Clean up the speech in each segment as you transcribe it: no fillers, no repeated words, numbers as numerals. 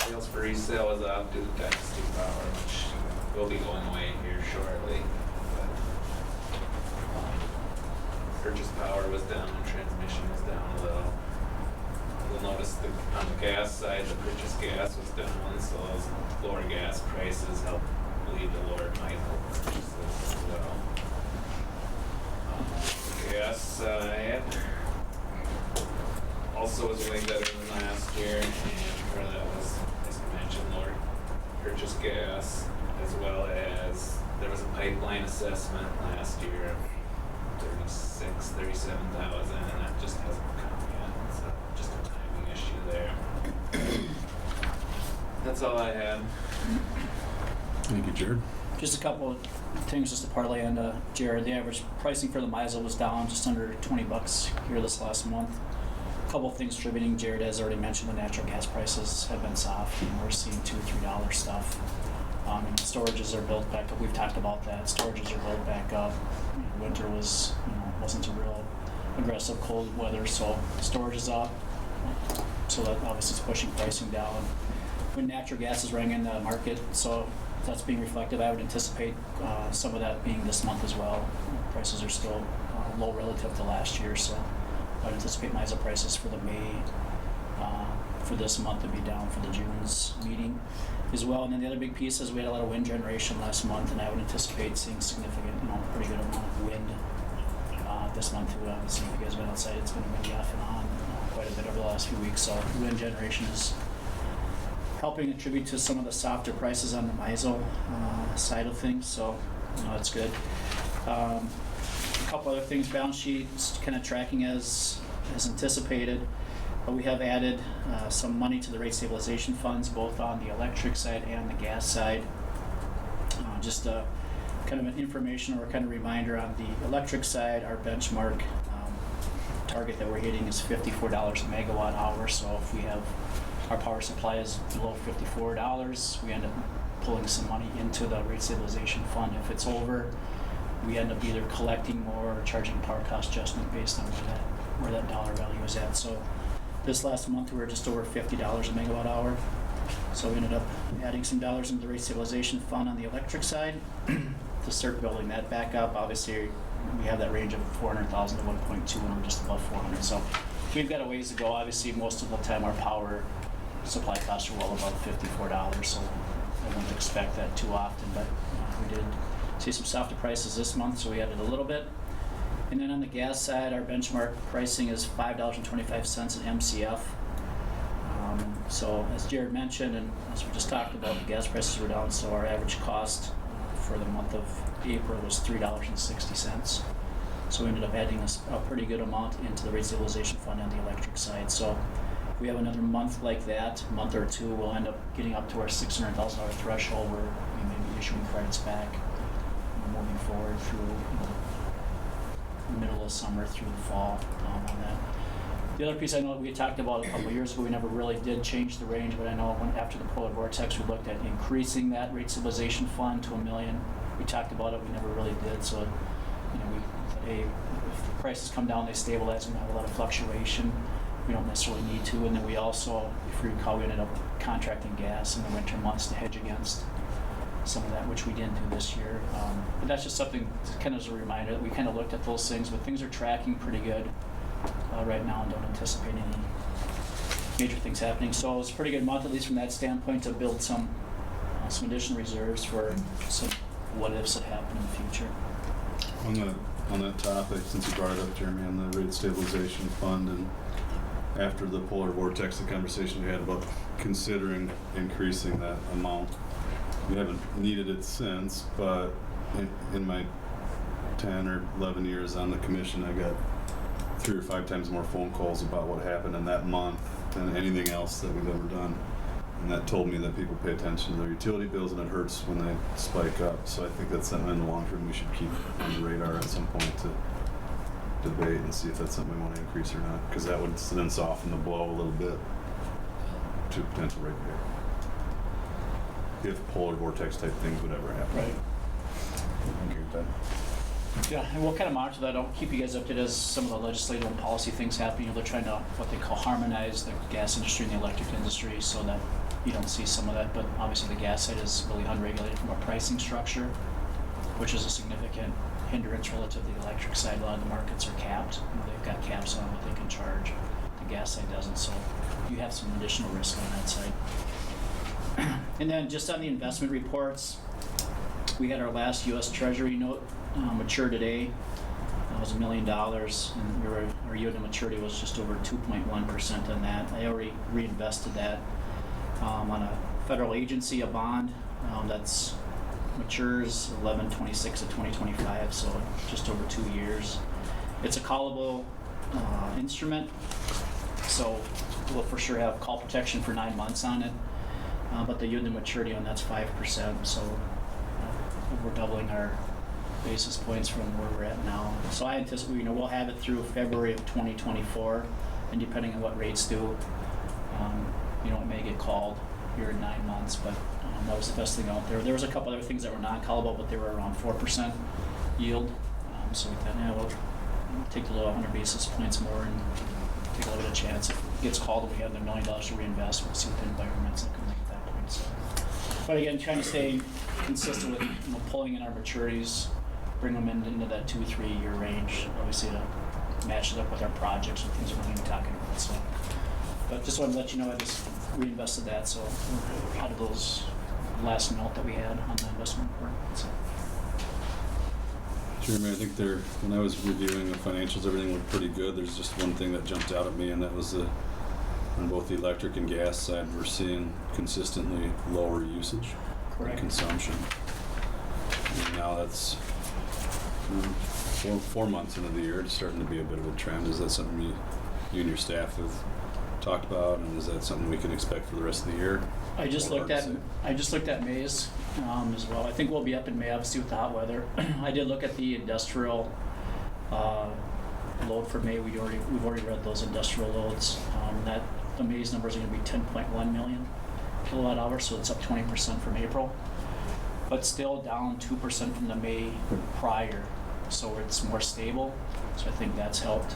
sales for resale was up due to dynasty power, which will be going away here shortly. But, purchase power was down, transmission was down a little. You'll notice on the gas side, the purchase gas was down, so those lower gas prices help lead to lower MISO purchases as well. Gas side also was way better than last year, and part of that was, as I mentioned, lower purchase gas, as well as there was a pipeline assessment last year of 37,000, and that just hasn't come yet. So just a timing issue there. That's all I had. Thank you, Jared. Just a couple of things just to parlay on Jared. The average pricing for the MISO was down just under $20 here this last month. A couple of things contributing. Jared has already mentioned the natural gas prices have been soft, and we're seeing $2 or $3 stuff. And storages are built back up. We've talked about that. Storages are built back up. Winter wasn't a real aggressive cold weather, so storage is up. So that obviously is pushing pricing down. When natural gas is running in the market, so that's being reflected. I would anticipate some of that being this month as well. Prices are still low relative to last year, so I would anticipate MISO prices for the May, for this month to be down for the June's meeting as well. And then the other big piece is we had a lot of wind generation last month, and I would anticipate seeing significant, pretty good amount of wind this month too. Obviously, if you guys have been outside, it's been windy off and on quite a bit over the last few weeks. So wind generation is helping attribute to some of the softer prices on the MISO side of things, so that's good. A couple other things, balance sheets kind of tracking as anticipated. We have added some money to the rate stabilization funds, both on the electric side and the gas side. Just kind of an information or kind of reminder on the electric side, our benchmark target that we're hitting is $54 a megawatt hour. So if we have our power supply is below $54, we end up pulling some money into the rate stabilization fund. If it's over, we end up either collecting more or charging power cost adjustment based on where that dollar value is at. So this last month we were just over $50 a megawatt hour. So we ended up adding some dollars into the rate stabilization fund on the electric side to start building that back up. Obviously, we have that range of 400,000 to 1.2, and we're just above 400. So we've got a ways to go. Obviously, most of the time our power supply costs are well above $54, so I wouldn't expect that too often. But we did see some softer prices this month, so we added a little bit. And then on the gas side, our benchmark pricing is $5.25 an MCF. So as Jared mentioned, and as we just talked about, the gas prices were down, so our average cost for the month of April was $3.60. So we ended up adding a pretty good amount into the rate stabilization fund on the electric side. So if we have another month like that, month or two, we'll end up getting up to our $600,000 threshold where we may be issuing credits back, moving forward through the middle of summer through the fall on that. The other piece I know we had talked about a couple of years ago, we never really did change the range, but I know after the polar vortex, we looked at increasing that rate stabilization fund to $1 million. We talked about it, we never really did. So, we thought, hey, if the prices come down, they stabilize, and have a lot of fluctuation. We don't necessarily need to. And then we also, if you recall, we ended up contracting gas in the winter months to hedge against some of that, which we didn't do this year. But that's just something kind of as a reminder that we kind of looked at those things, but things are tracking pretty good right now and don't anticipate any major things happening. So it was a pretty good month, at least from that standpoint, to build some additional reserves for some what ifs that happen in the future. On that topic, since you brought it up, Jeremy, on the rate stabilization fund, and after the polar vortex, the conversation we had about considering increasing that amount. We haven't needed it since, but in my 10 or 11 years on the commission, I got 3 or 5 times more phone calls about what happened in that month than anything else that we've ever done. And that told me that people pay attention to their utility bills, and it hurts when they spike up. So I think that's something in the long term we should keep on the radar at some point to debate and see if that's something we want to increase or not, because that would then soften the blow a little bit to potential rate pay if polar vortex type things would ever happen. Right. I agree with that. Yeah, and we'll kind of monitor that. I'll keep you guys updated as some of the legislative and policy things happen. They're trying to what they call harmonize the gas industry and the electric industry so that you don't see some of that, but obviously the gas side is really unregulated from a pricing structure, which is a significant hindrance relative to the electric side. A lot of the markets are capped. They've got caps on what they can charge. The gas side doesn't, so you have some additional risk on that side. And then just on the investment reports, we had our last U.S. Treasury note mature today. That was $1 million, and our yield to maturity was just over 2.1% on that. I already reinvested that on a federal agency, a bond that's matures 11/26 of 2025, so just over 2 years. It's a callable instrument, so we'll for sure have call protection for 9 months on it. But the yield to maturity on that's 5%, so we're doubling our basis points from where we're at now. So I anticipate, we'll have it through February of 2024, and depending on what rates do, it may get called here in 9 months, but that was the best thing out there. There was a couple other things that were non-callable, but they were around 4% yield. So we thought, we'll take the little 100 basis points more and take a little bit of chance. If it gets called and we have the $1 million to reinvest, we'll see what the environment's looking like at that point. So. But again, trying to stay consistent with pulling in our maturities, bring them into that 2-3 year range, obviously to match it up with our projects and things we're going to be talking about. So, but just wanted to let you know I just reinvested that, so we're out of those last note that we had on the investment report. So. Jeremy, I think when I was reviewing the financials, everything looked pretty good. There's just one thing that jumped out at me, and that was on both the electric and gas side, we're seeing consistently lower usage and consumption. And now that's 4 months into the year, it's starting to be a bit of a trend. Is that something you and your staff have talked about, and is that something we can expect for the rest of the year? I just looked at May's as well. I think we'll be up in May, obviously, with the hot weather. I did look at the industrial load for May. We've already read those industrial loads. The May's numbers are going to be 10.1 million kilowatt hours, so it's up 20% from April, but still down 2% from the May prior. So it's more stable. So I think that's helped.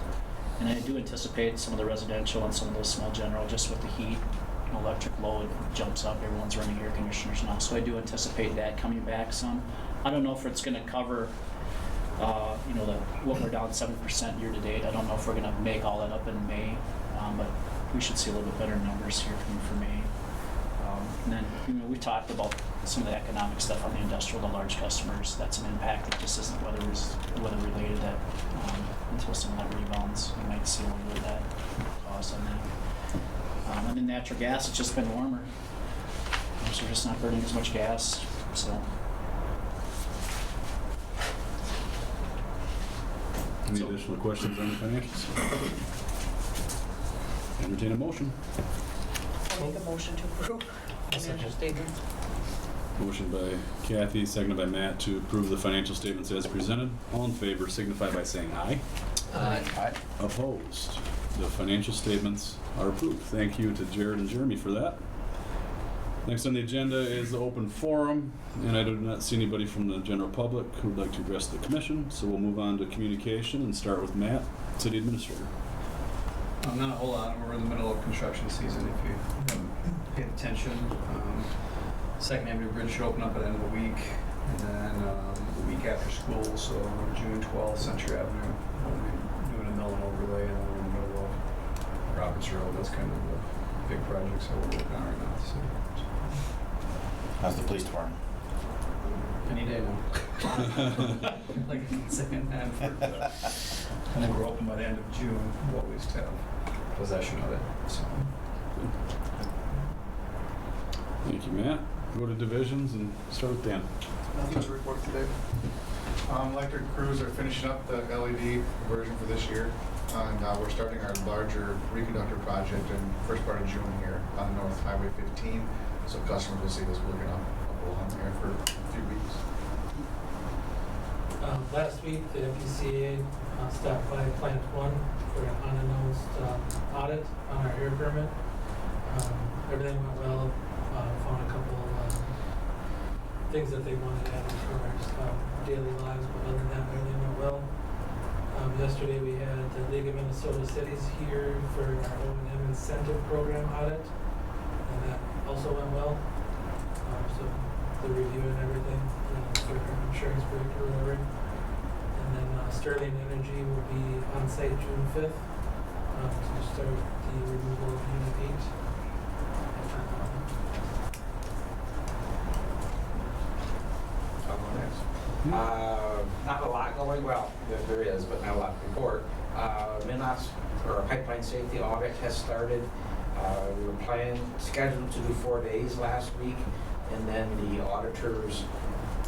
And I do anticipate some of the residential and some of those small general, just with the heat, electric load jumps up. Everyone's running air conditioners now. So I do anticipate that coming back some. I don't know if it's going to cover, what we're down 7% year to date. I don't know if we're going to make all that up in May, but we should see a little bit better numbers here coming for May. And then we talked about some of the economic stuff on the industrial, the large customers. That's an impact that just isn't weather related. That until some of that rebounds, you might see a little bit of that cause on that. And then natural gas, it's just been warmer, so we're just not burning as much gas. So. Any additional questions on the financials? Entertain a motion. I'll make a motion to approve financial statements. Motion by Kathy, seconded by Matt to approve the financial statements as presented. All in favor signify by saying aye. Aye. Opposed? The financial statements are approved. Thank you to Jared and Jeremy for that. Next on the agenda is the open forum, and I do not see anybody from the general public who would like to address the commission, so we'll move on to communication and start with Matt, City Administrator. Not a whole lot. We're in the middle of construction season, if you haven't paid attention. Second Avenue Bridge should open up at the end of the week, and then the week after school, so June 12th, Century Avenue, we'll be doing a mill and overlay, and then we're in the middle of Roberts Road. That's kind of the big projects that we're working on right now. So. How's the police department? Any day now. Like I've been saying that I think we're open by the end of June. We'll always have possession of it. So. Thank you, Matt. Go to divisions and start with Dan. Nothing to report today. Electric crews are finishing up the LED version for this year, and we're starting our larger reconductor project in first part of June here on North Highway 15. So customers will see us working on here for a few weeks. Last week, the FPCA stopped by Plant 1 for an unannounced audit on our air permit. Everything went well. Found a couple things that they wanted to add to our daily lives, but other than that, everything went well. Yesterday, we had the League of Minnesota Cities here for our O&M incentive program audit, and that also also went well. So the review and everything, for our insurance break or whatever. And then Sterling Energy will be on site June 5th to start the removal of Unit 8. Not a lot going, well, there is, but not a lot to report. MinOps, or pipeline safety audit, has started. We were scheduled to do 4 days last week, and then the auditor's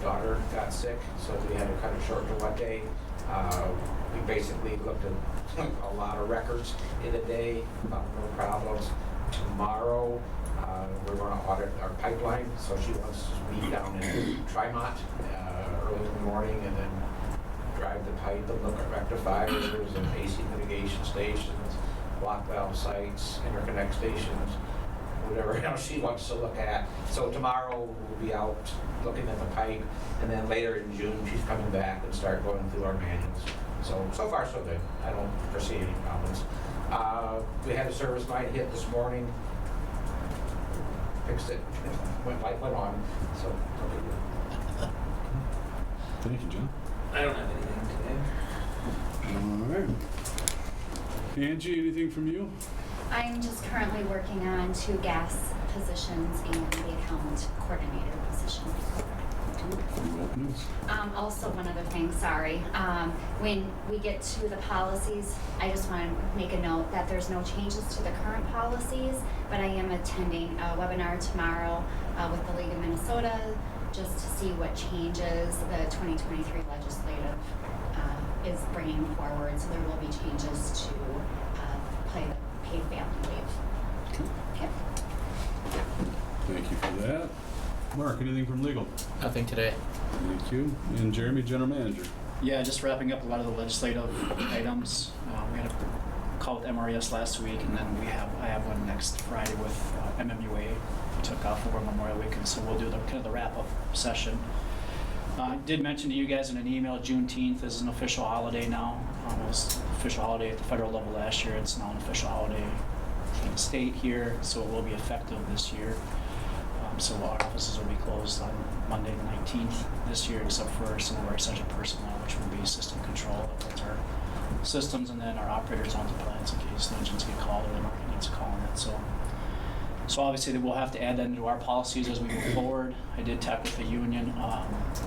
daughter got sick, so we had to cut it short to 1 day. We basically looked at a lot of records in a day, found no problems. Tomorrow, we're going to audit our pipeline, so she wants to meet down in Trimont early in the morning and then drive the pipe and look at rectifiers and AC mitigation stations, block valve sites, interconnect stations, whatever else she wants to look at. So tomorrow we'll be out looking at the pipe, and then later in June she's coming back and start going through our manuals. So far so good. I don't foresee any problems. We had a service line hit this morning. Fixed it. Light went on. So no big deal. Thank you, John. I don't have anything today. All right. Angie, anything from you? I'm just currently working on 2 gas positions and the account coordinator position. Any openings? Also, one other thing, sorry. When we get to the policies, I just want to make a note that there's no changes to the current policies, but I am attending a webinar tomorrow with the League of Minnesota just to see what changes the 2023 legislative is bringing forward. So there will be changes to paid family leave. Okay. Okay. Thank you for that. Mark, anything from legal? Nothing today. Thank you. And Jeremy, General Manager. Yeah, just wrapping up a lot of the legislative items. We had a call with MRES last week, and then I have one next Friday with MMUA. We took off over Memorial Weekend, so we'll do the wrap-up session. I did mention to you guys in an email, Juneteenth is an official holiday now. It was an official holiday at the federal level last year. It's now an official holiday in the state here, so it will be effective this year. So our offices will be closed on Monday the 19th this year, except for some of our essential personnel, which will be system control. That's our systems, and then our operators on the plants in case the engines get called or the market needs a call on it. So obviously we'll have to add that into our policies as we move forward. I did talk with the union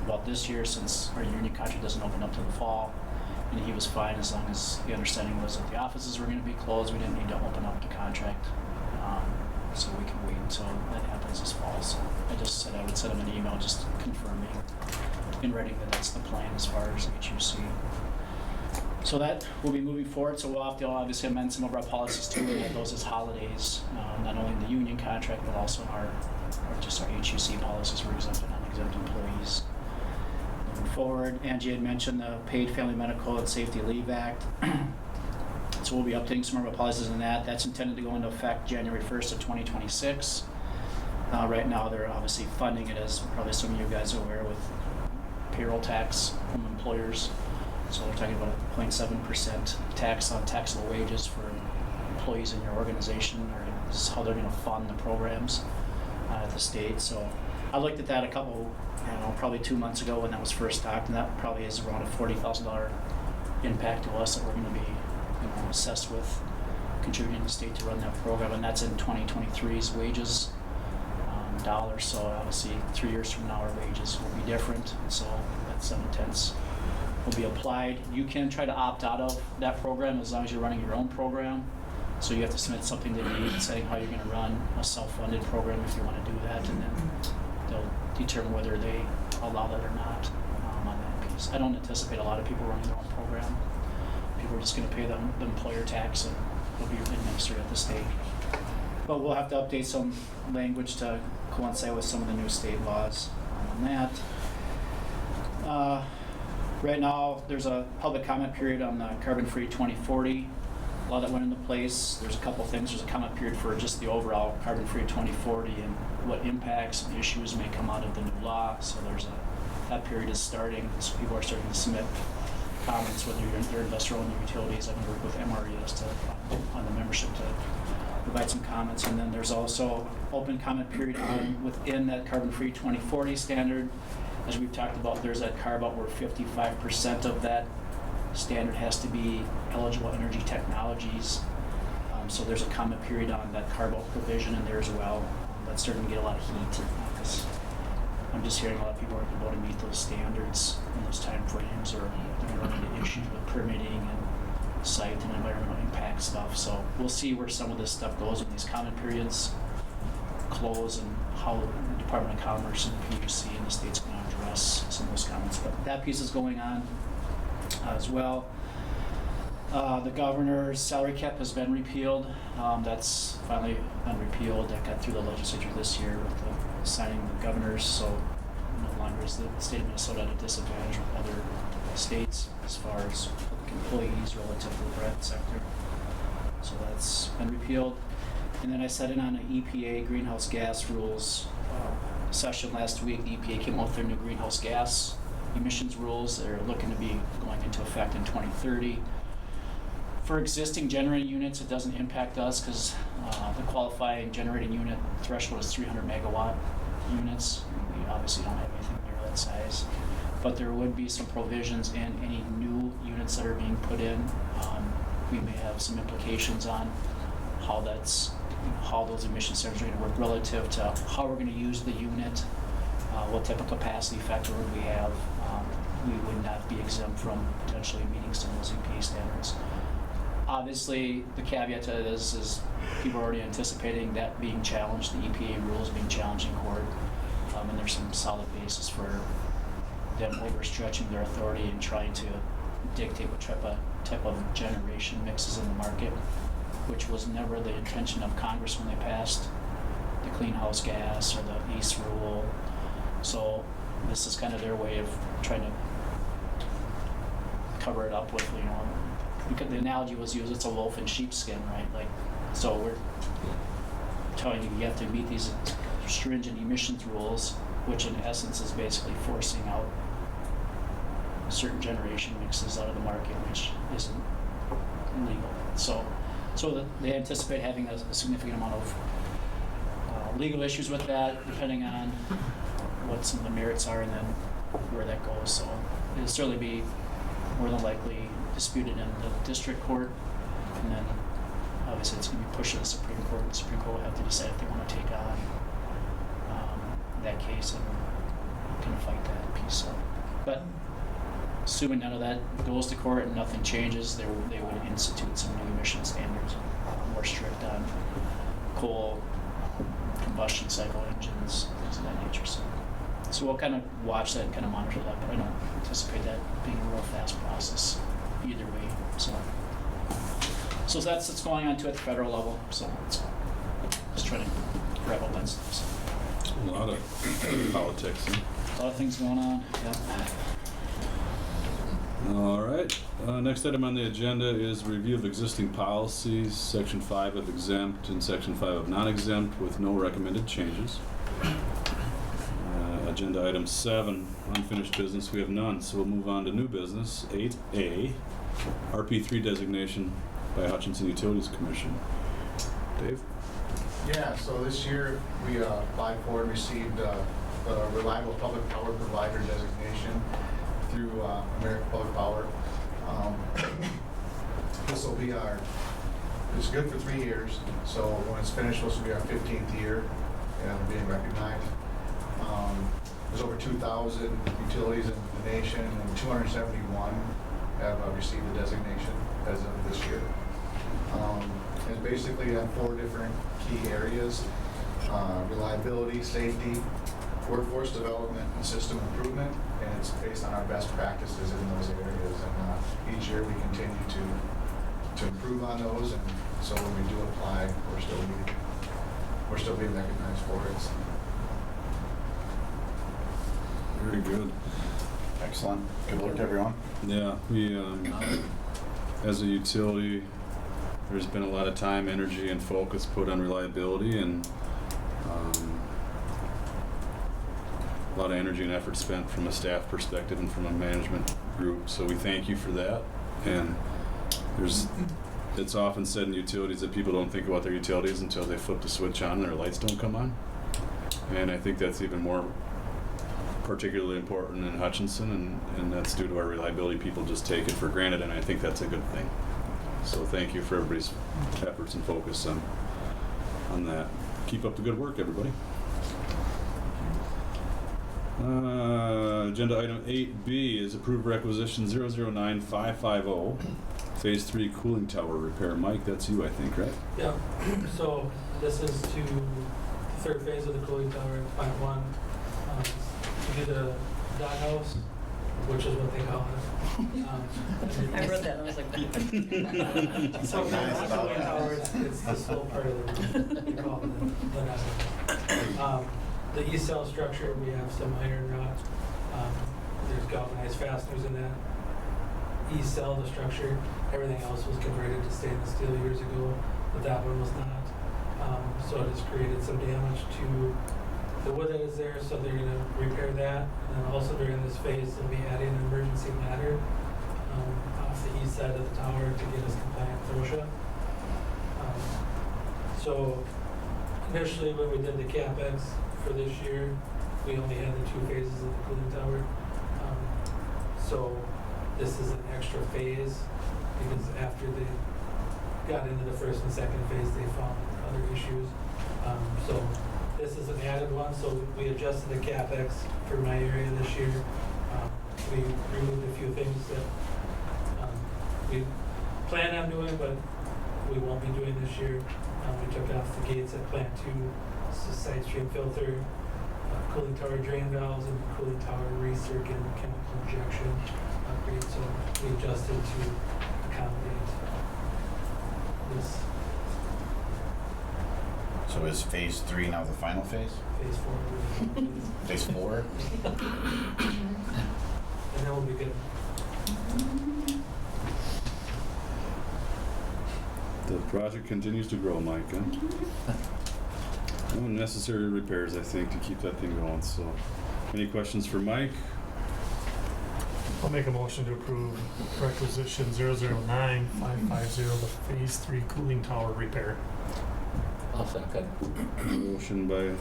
about this year, since our union contract doesn't open up till the fall, and he was fine as long as the understanding was that the offices were going to be closed. We didn't need to open up the contract, so we can wait until that happens this fall. So I just said I would send him an email just confirming in writing that that's the plan as far as HUC. So that will be moving forward. So we'll have to obviously amend some of our policies too, and add those as holidays, not only in the union contract, but also in our HUC policies for exempt and non-exempt employees. Moving forward, Angie had mentioned the Paid Family Medical and Safety Leave Act. So we'll be updating some of our policies on that. That's intended to go into effect January 1st of 2026. Right now, they're obviously funding it, as probably some of you guys are aware, with payroll tax from employers. So they're talking about a 0.7% tax on taxable wages for employees in your organization, or this is how they're going to fund the programs at the state. So I looked at that probably 2 months ago when that was first talked, and that probably is around a $40,000 impact to us that we're going to be assessed with contributing to the state to run that program, and that's in 2023's wages dollars. So obviously 3 years from now our wages will be different, and so that 7/10 will be applied. You can try to opt out of that program as long as you're running your own program. So you have to submit something to DEED saying how you're going to run a self-funded program if you want to do that, and then they'll determine whether they allow that or not on that piece. I don't anticipate a lot of people running their own program. People are just going to pay the employer tax, and it'll be administered at the state. But we'll have to update some language to coincide with some of the new state laws on that. Right now, there's a public comment period on the carbon-free 2040 law that went into place. There's a couple things. There's a comment period for just the overall carbon-free 2040 and what impacts and issues may come out of the new law. So that period is starting. So people are starting to submit comments, whether you're investor-owned utilities. I'm going to work with MRES on the membership to provide some comments. And then there's also open comment period within that carbon-free 2040 standard. As we've talked about, there's that carve-out where 55% of that standard has to be eligible energy technologies. So there's a comment period on that carve-out provision in there as well. That's starting to get a lot of heat because I'm just hearing a lot of people aren't able to meet those standards in those time frames, or they're running into issues with permitting and site and environmental impact stuff. So we'll see where some of this stuff goes when these comment periods close and how the Department of Commerce and the PUC and the state's going to address some of those comments. But that piece is going on as well. The governor's salary cap has been repealed. That's finally been repealed. That got through the legislature this year with the signing of the governors. So no longer is the state of Minnesota at a disadvantage with other states as far as public employees relative to the private sector. So that's been repealed. And then I sat in on an EPA greenhouse gas rules session last week. The EPA came out with their new greenhouse gas emissions rules. They're looking to be going into effect in 2030. For existing generating units, it doesn't impact us because the qualifying generating unit threshold is 300 megawatt units. We obviously don't have anything near that size. But there would be some provisions in any new units that are being put in. We may have some implications on how those emission standards are going to work relative to how we're going to use the unit, what type of capacity factor would we have. We would not be exempt from potentially meeting some of those EPA standards. Obviously, the caveat to this is people are already anticipating that being challenged, the EPA rules being challenged in court, and there's some solid basis for them overstretching their authority and trying to dictate what type of generation mixes in the market, which was never the intention of Congress when they passed the clean house gas or the EASE rule. So this is kind of their way of trying to cover it up with, because the analogy was used, it's a wolf in sheepskin, right? Like, so we're telling you have to meet these stringent emissions rules, which in essence is basically forcing out certain generation mixes out of the market, which isn't legal. So they anticipate having a significant amount of legal issues with that, depending on what some of the merits are and then where that goes. So it'll certainly be more than likely disputed in the district court, and then obviously it's going to be pushed to the Supreme Court. The Supreme Court will have to decide if they want to take on that case and kind of fight that piece. So, but assuming none of that goes to court and nothing changes, they would institute some new emission standards, more strict on coal combustion cycle engines, things of that nature. So we'll kind of watch that and kind of monitor that, but I don't anticipate that being a real fast process either way. So that's what's going on too at the federal level. So let's just try to wrap up that stuff. So. A lot of politics. A lot of things going on. Yeah. All right. Next item on the agenda is review of existing policies, Section 5 of exempt and Section 5 of non-exempt, with no recommended changes. Agenda item 7, unfinished business, we have none, so we'll move on to new business. 8A, RP3 designation by Hutchinson Utilities Commission. Dave? Yeah, so this year we applied for and received a reliable public power provider designation through American Public Power. This will be it's good for 3 years, so when it's finished, this will be our 15th year and being recognized. There's over 2,000 utilities in the nation, and 271 have received the designation as of this year. It's basically on 4 different key areas: reliability, safety, workforce development, and system improvement, and it's based on our best practices in those areas. And each year we continue to improve on those, and so when we do apply, we're still being recognized for it. So. Very good. Excellent. Good work, everyone. Yeah, we, as a utility, there's been a lot of time, energy, and focus put on reliability, and a lot of energy and effort spent from a staff perspective and from a management group. So we thank you for that. And there's it's often said in utilities that people don't think about their utilities until they flip the switch on and their lights don't come on. And I think that's even more particularly important in Hutchinson, and that's due to our reliability. People just take it for granted, and I think that's a good thing. So thank you for everybody's efforts and focus on that. Keep up the good work, everybody. Agenda item 8B is approved requisition 009550, Phase 3 cooling tower repair. Mike, that's you, I think, right? Yeah, so this is to the third phase of the cooling tower at Plant 1. To do the doghouse, which is what they call it. I read that and I was like, So for the cooling tower, it's the slow part of the roof. We call it the doghouse. The east cell structure, we have some iron rod. There's galvanized fasteners in that east cell of the structure. Everything else was converted to stainless steel years ago, but that one was not. So it has created some damage to the wood that is there, so they're going to repair that. And then also during this phase, they'll be adding an emergency ladder off the east side of the tower to get us compliant with OSHA. So initially, when we did the CapEx for this year, we only had the 2 phases of the cooling tower. So this is an extra phase because after they got into the first and second phase, they found other issues. So this is an added one. So we adjusted the CapEx for my area this year. We removed a few things that we plan on doing, but we won't be doing this year. We took off the gates at Plant 2, side stream filter, cooling tower drain valves, and cooling tower recirc and chemical injection upgrade. So we adjusted to accommodate this So is phase 3 now the final phase? phase 4. Phase 4? And then we'll be good. The project continues to grow, Mike. Huh? No necessary repairs, I think, to keep that thing going. So, any questions for Mike? I'll make a motion to approve requisition 009550, the Phase 3 cooling tower repair. I'll second. Motion by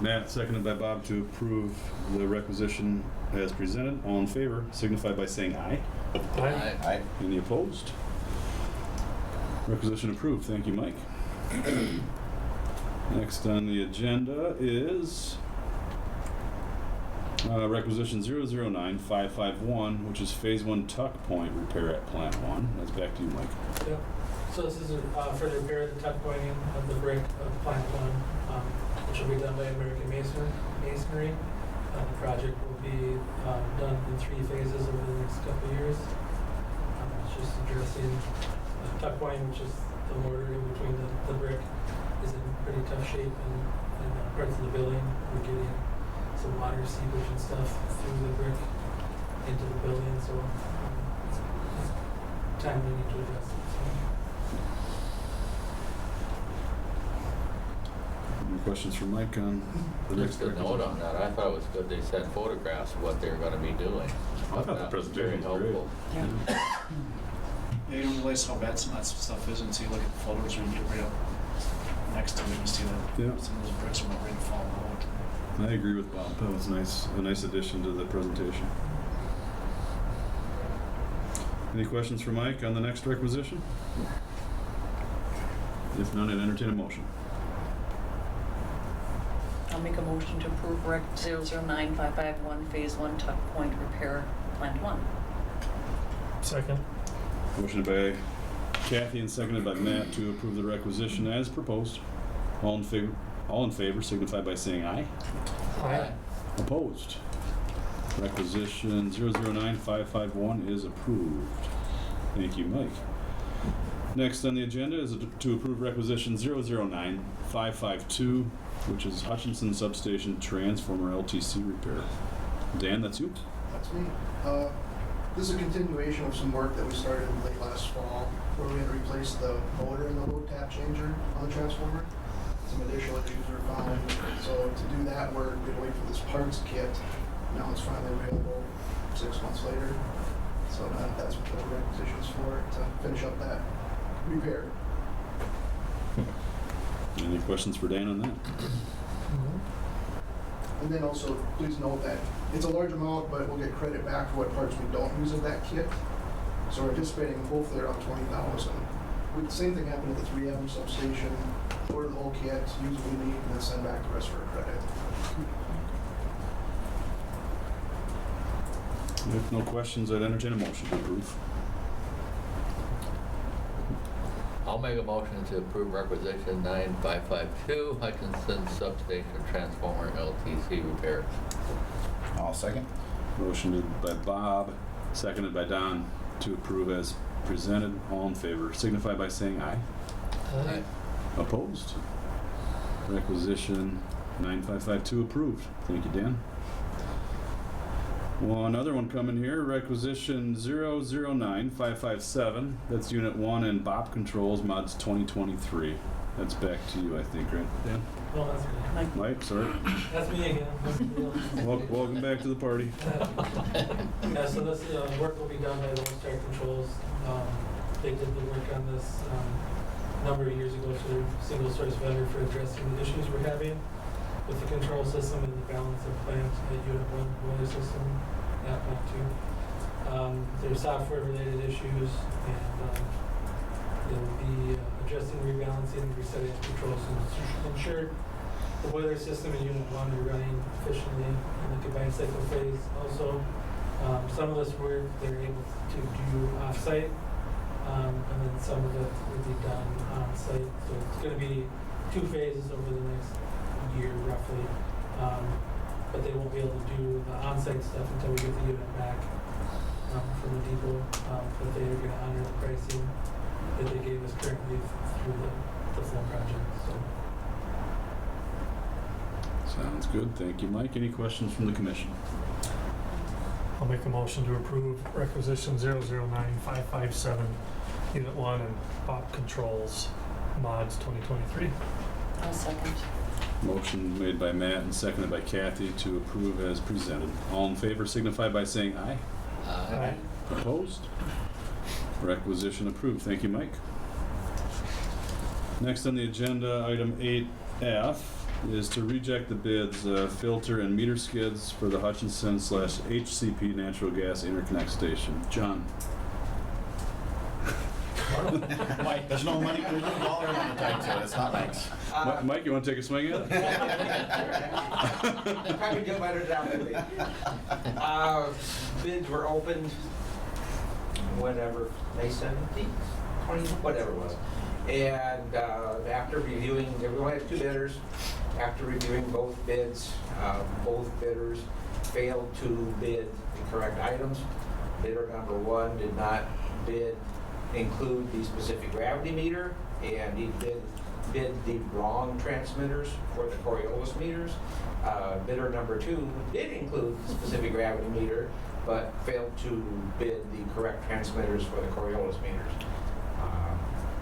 Matt, seconded by Bob to approve the requisition as presented. All in favor, signify by saying aye. Aye. Aye. Any opposed? Requisition approved. Thank you, Mike. Next on the agenda is requisition 009551, which is Phase 1 tuck point repair at Plant 1. That's back to you, Mike. Yep. So this is for the repair of the tuck pointing of the brick of Plant 1, which will be done by American Masonry. The project will be done in 3 phases over the next couple of years. It's just addressing tuck pointing, which is the mortar in between the brick, is in pretty tough shape in parts of the building. We're getting some water seepage and stuff through the brick into the building, so it's time we need to address it. So. Any questions for Mike on the next Just a note on that. I thought it was good they sent photographs of what they're going to be doing. I thought the presentation was great. Yeah, you don't realize how bad some of that stuff is until you look at the photos or you get right up next to it and see that Yeah. some of those bricks are about ready to fall out. I agree with Bob. That was nice, a nice addition to the presentation. Any questions for Mike on the next requisition? If none, I'd entertain a motion. I'll make a motion to approve Rec 009551, Phase 1 tuck point repair, Plant 1. Second. Motion by Kathy and seconded by Matt to approve the requisition as proposed. All in favor signify by saying aye. Aye. Opposed? Requisition 009551 is approved. Thank you, Mike. Next on the agenda is to approve requisition 009552, which is Hutchinson Substation Transformer LTC repair. Dan, that's you? That's me. This is a continuation of some work that we started late last fall, where we had to replace the motor and the load tap changer on the transformer. Some additional issues were found, so to do that work, we had to wait for this parts kit. Now it's finally available 6 months later. So that's what the requisition's for, to finish up that repair. Any questions for Dan on that? And then also, please note that it's a large amount, but we'll get credit back for what parts we don't use of that kit. So we're anticipating hopefully around 20,000. The same thing happened at the 3M substation. Order the whole kit, use what we need, and then send back the rest for credit. If no questions, I'd entertain a motion to approve. I'll make a motion to approve requisition 9552 Hutchinson Substation Transformer LTC repairs. I'll second. Motion by Bob, seconded by Don to approve as presented. All in favor signify by saying aye. Aye. Opposed? Requisition 9552 approved. Thank you, Dan. Well, another one coming here, requisition 009557. That's Unit 1 and BOP Controls, mods 2023. That's back to you, I think, right, Dan? No, that's me. Mike, sorry. That's me again. That's me. Welcome back to the party. Yeah, so this work will be done by Lone Star Controls. They did the work on this a number of years ago, so they're a single source vendor for addressing the issues we're having with the control system and the balance of plant at Unit 1 boiler system at Plant 2. There's software related issues, and they'll be addressing rebalancing and resetting of controls to ensure the boiler system in Unit 1 are running efficiently in the combined cycle phase. Also, some of this work they're able to do off-site, and then some of it will be done on-site. So it's going to be 2 phases over the next year roughly, but they won't be able to do the on-site stuff until we get the unit back from the depot. But they are going to honor the pricing that they gave us currently through the full project. So. Sounds good. Thank you, Mike. Any questions from the commission? I'll make a motion to approve requisition 009557, Unit 1 and BOP Controls, mods 2023. I'll second. Motion made by Matt and seconded by Kathy to approve as presented. All in favor signify by saying aye. Aye. Opposed? Requisition approved. Thank you, Mike. Next on the agenda, item 8F is to reject the bids, filter and meter skids for the Hutchinson / HCP natural gas interconnect station. John. Mike, there's no money, there's no dollar amount tied to it. It's not Mike's. Mike, you want to take a swing at it? Probably do better down there. Bids were opened, whatever, May 17th, 20, whatever it was. And after reviewing, we only had 2 bidders. After reviewing both bids, both bidders failed to bid the correct items. Bidder number 1 did not include the specific gravity meter, and he bid the wrong transmitters for the Coriolis meters. Bidder number 2 did include the specific gravity meter, but failed to bid the correct transmitters for the Coriolis meters.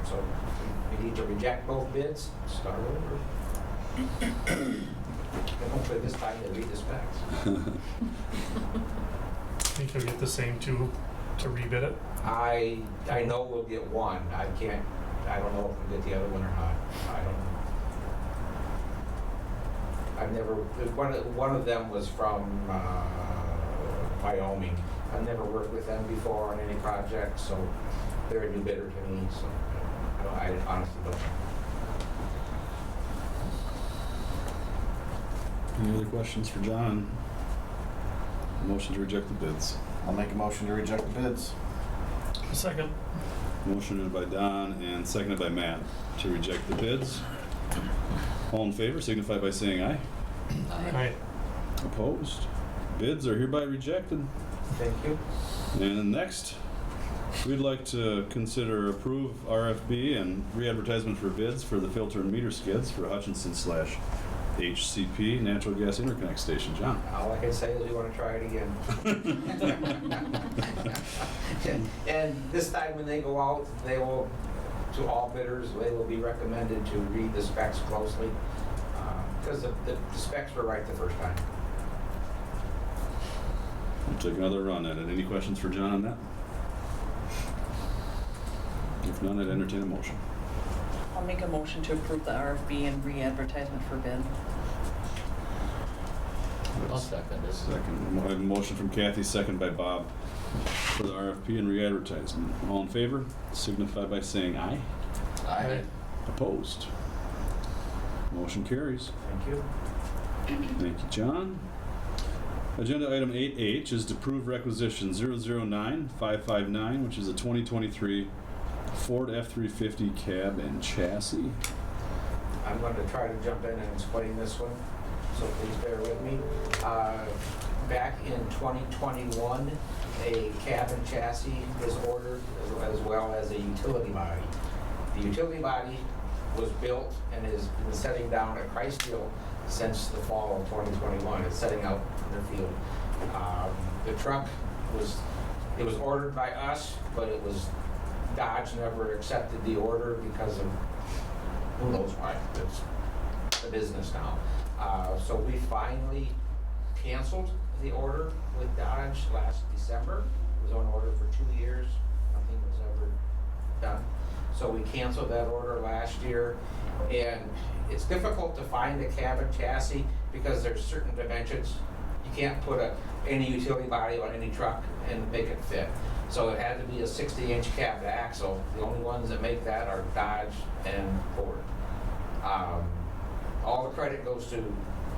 So we need to reject both bids, start over. And hopefully this time they read the specs. Think you'll get the same 2 to rebid it? I know we'll get one. I don't know if we'll get the other one or not. I don't know. One of them was from Wyoming. I've never worked with them before on any project, so they're a new bidder to me, so I honestly don't know. Any other questions for John? Motion to reject the bids. I'll make a motion to reject the bids. Second. Motion by Don and seconded by Matt to reject the bids. All in favor signify by saying aye. Aye. Opposed? Bids are hereby rejected. Thank you. And next, we'd like to consider approve RFB and re-advertisement for bids for the filter and meter skids for Hutchinson / HCP natural gas interconnect station. John. All I can say is we want to try it again. And this time when they go out, they will, to all bidders, they will be recommended to read the specs closely, because the specs were right the first time. We'll take another run at it. Any questions for John on that? If If none, I'd entertain a motion. I'll make a motion to approve the RFB and re-advertisement for bid. I'll second it. Second, I have a motion from Kathy, second by Bob, for the RFP and re-advertisement. All in favor, signify by saying aye. Aye. Opposed? Motion carries. Thank you. Thank you, John. Agenda item 8H is to approve requisition 009559, which is a 2023 Ford F-350 cab and chassis. I'm going to try to jump in and explain this one, so please bear with me. Back in 2021, a cab and chassis was ordered as well as a utility body. The utility body was built and has been setting down at Christfield since the fall of 2021. It's setting out in their field. The truck was ordered by us, but it was Dodge never accepted the order because of who knows why. It's the business now. So we finally canceled the order with Dodge last December. It was on order for 2 years. Nothing was ever done. So we canceled that order last year. And it's difficult to find a cab and chassis because there's certain dimensions. You can't put any utility body on any truck and make it fit. So it had to be a 60-inch cab to axle. The only ones that make that are Dodge and Ford. All the credit goes to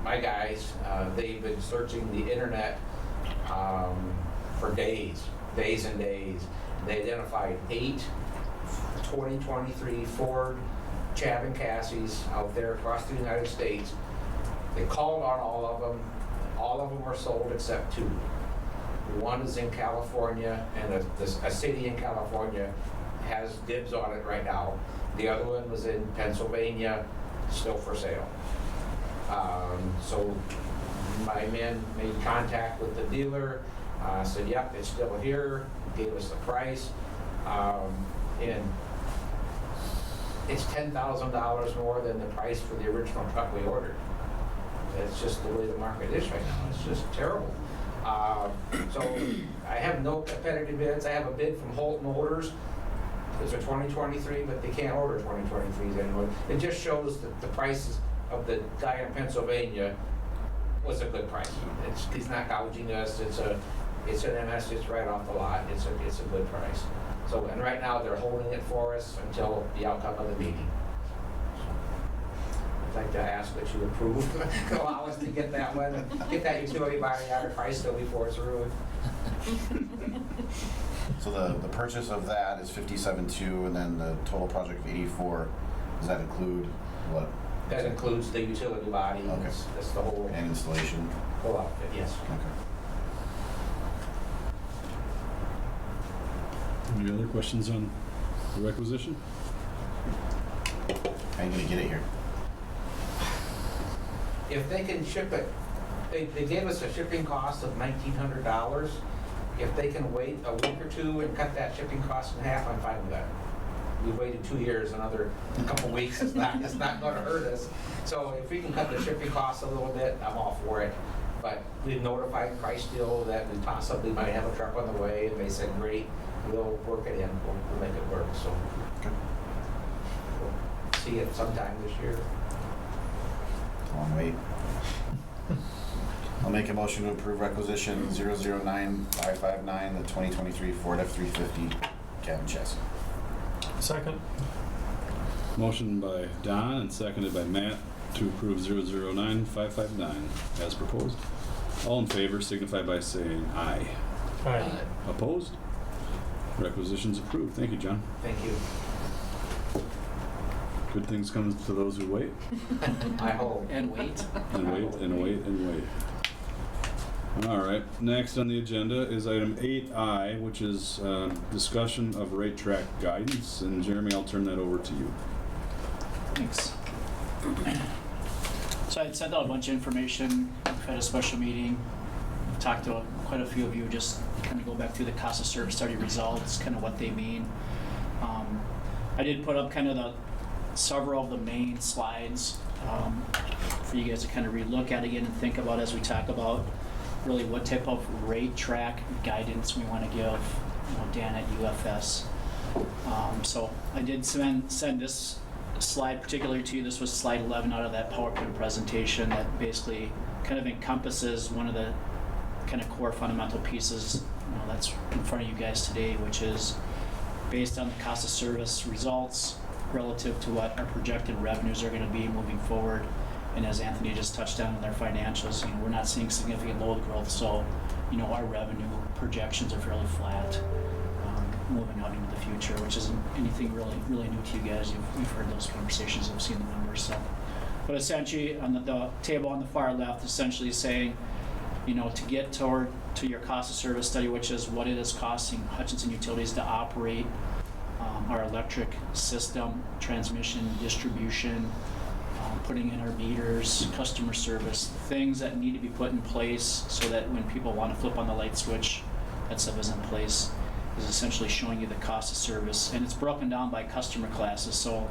my guys. They've been searching the internet for days and days. They identified 8 2023 Ford cab and chassis out there across the United States. They called on all of them. All of them were sold except 2. One is in California, and a city in California has dibs on it right now. The other one was in Pennsylvania, still for sale. So my men made contact with the dealer, said, yep, it's still here, gave us the price, and it's $10,000 more than the price for the original truck we ordered. It's just the way the market is right now. It's just terrible. So I have no competitive bids. I have a bid from Holt Motors. It's a 2023, but they can't order 2023s anymore. It just shows that the prices of the guy in Pennsylvania was a good price. He's not gouging us. It's an MS. It's right off the lot. It's a good price. So, and right now they're holding it for us until the outcome of the meeting. I'd like to ask that you approve, allow us to get that one, get that utility body out of Christfield before it's ruined. So the purchase of that is 57.2, and then the total project of 84. Does that include what? That includes the utility body. Okay. That's the whole And installation. whole outfit. Yes. Okay. Any other questions on the requisition? How are you gonna get it here? If they can ship it, they gave us a shipping cost of $1,900. If they can wait a week or 2 and cut that shipping cost in half, I'm fine with that. We waited 2 years, another couple weeks, it's not going to hurt us. So if we can cut the shipping cost a little bit, I'm all for it. But we've notified Christfield that we possibly might have a truck on the way, and they said, great, we'll work it in, we'll make it work. So we'll see it sometime this year. Long wait. I'll make a motion to approve requisition 009559, the 2023 Ford F-350 cab and chassis. Second. Motion by Don and seconded by Matt to approve 009559 as proposed. All in favor signify by saying aye. Aye. Opposed? Requisition's approved. Thank you, John. Thank you. Good things come to those who wait. I hope. And wait. And wait, and wait, and wait. All right, next on the agenda is item 8I, which is discussion of rate track guidance. And Jeremy, I'll turn that over to you. Thanks. So I had sent out a bunch of information, we've had a special meeting, I've talked to quite a few of you, just kind of go back through the cost of service study results, kind of what they mean. I did put up kind of several of the main slides for you guys to kind of relook at again and think about as we talk about really what type of rate track guidance we want to give, Dan at UFS. So I did send this slide particularly to you. This was slide 11 out of that PowerPoint presentation that basically kind of encompasses one of the kind of core fundamental pieces, that's in front of you guys today, which is based on the cost of service results relative to what our projected revenues are going to be moving forward. And as Anthony just touched on in their financials, we're not seeing significant load growth, so our revenue projections are fairly flat moving out into the future, which isn't anything really new to you guys. You've heard those conversations, you've seen the numbers. So, but essentially, on the table on the far left, essentially saying, to get to your cost of service study, which is what it is costing Hutchinson Utilities to operate our electric system, transmission, distribution, putting in our meters, customer service, things that need to be put in place so that when people want to flip on the light switch, that stuff is in place, is essentially showing you the cost of service. And it's broken down by customer classes so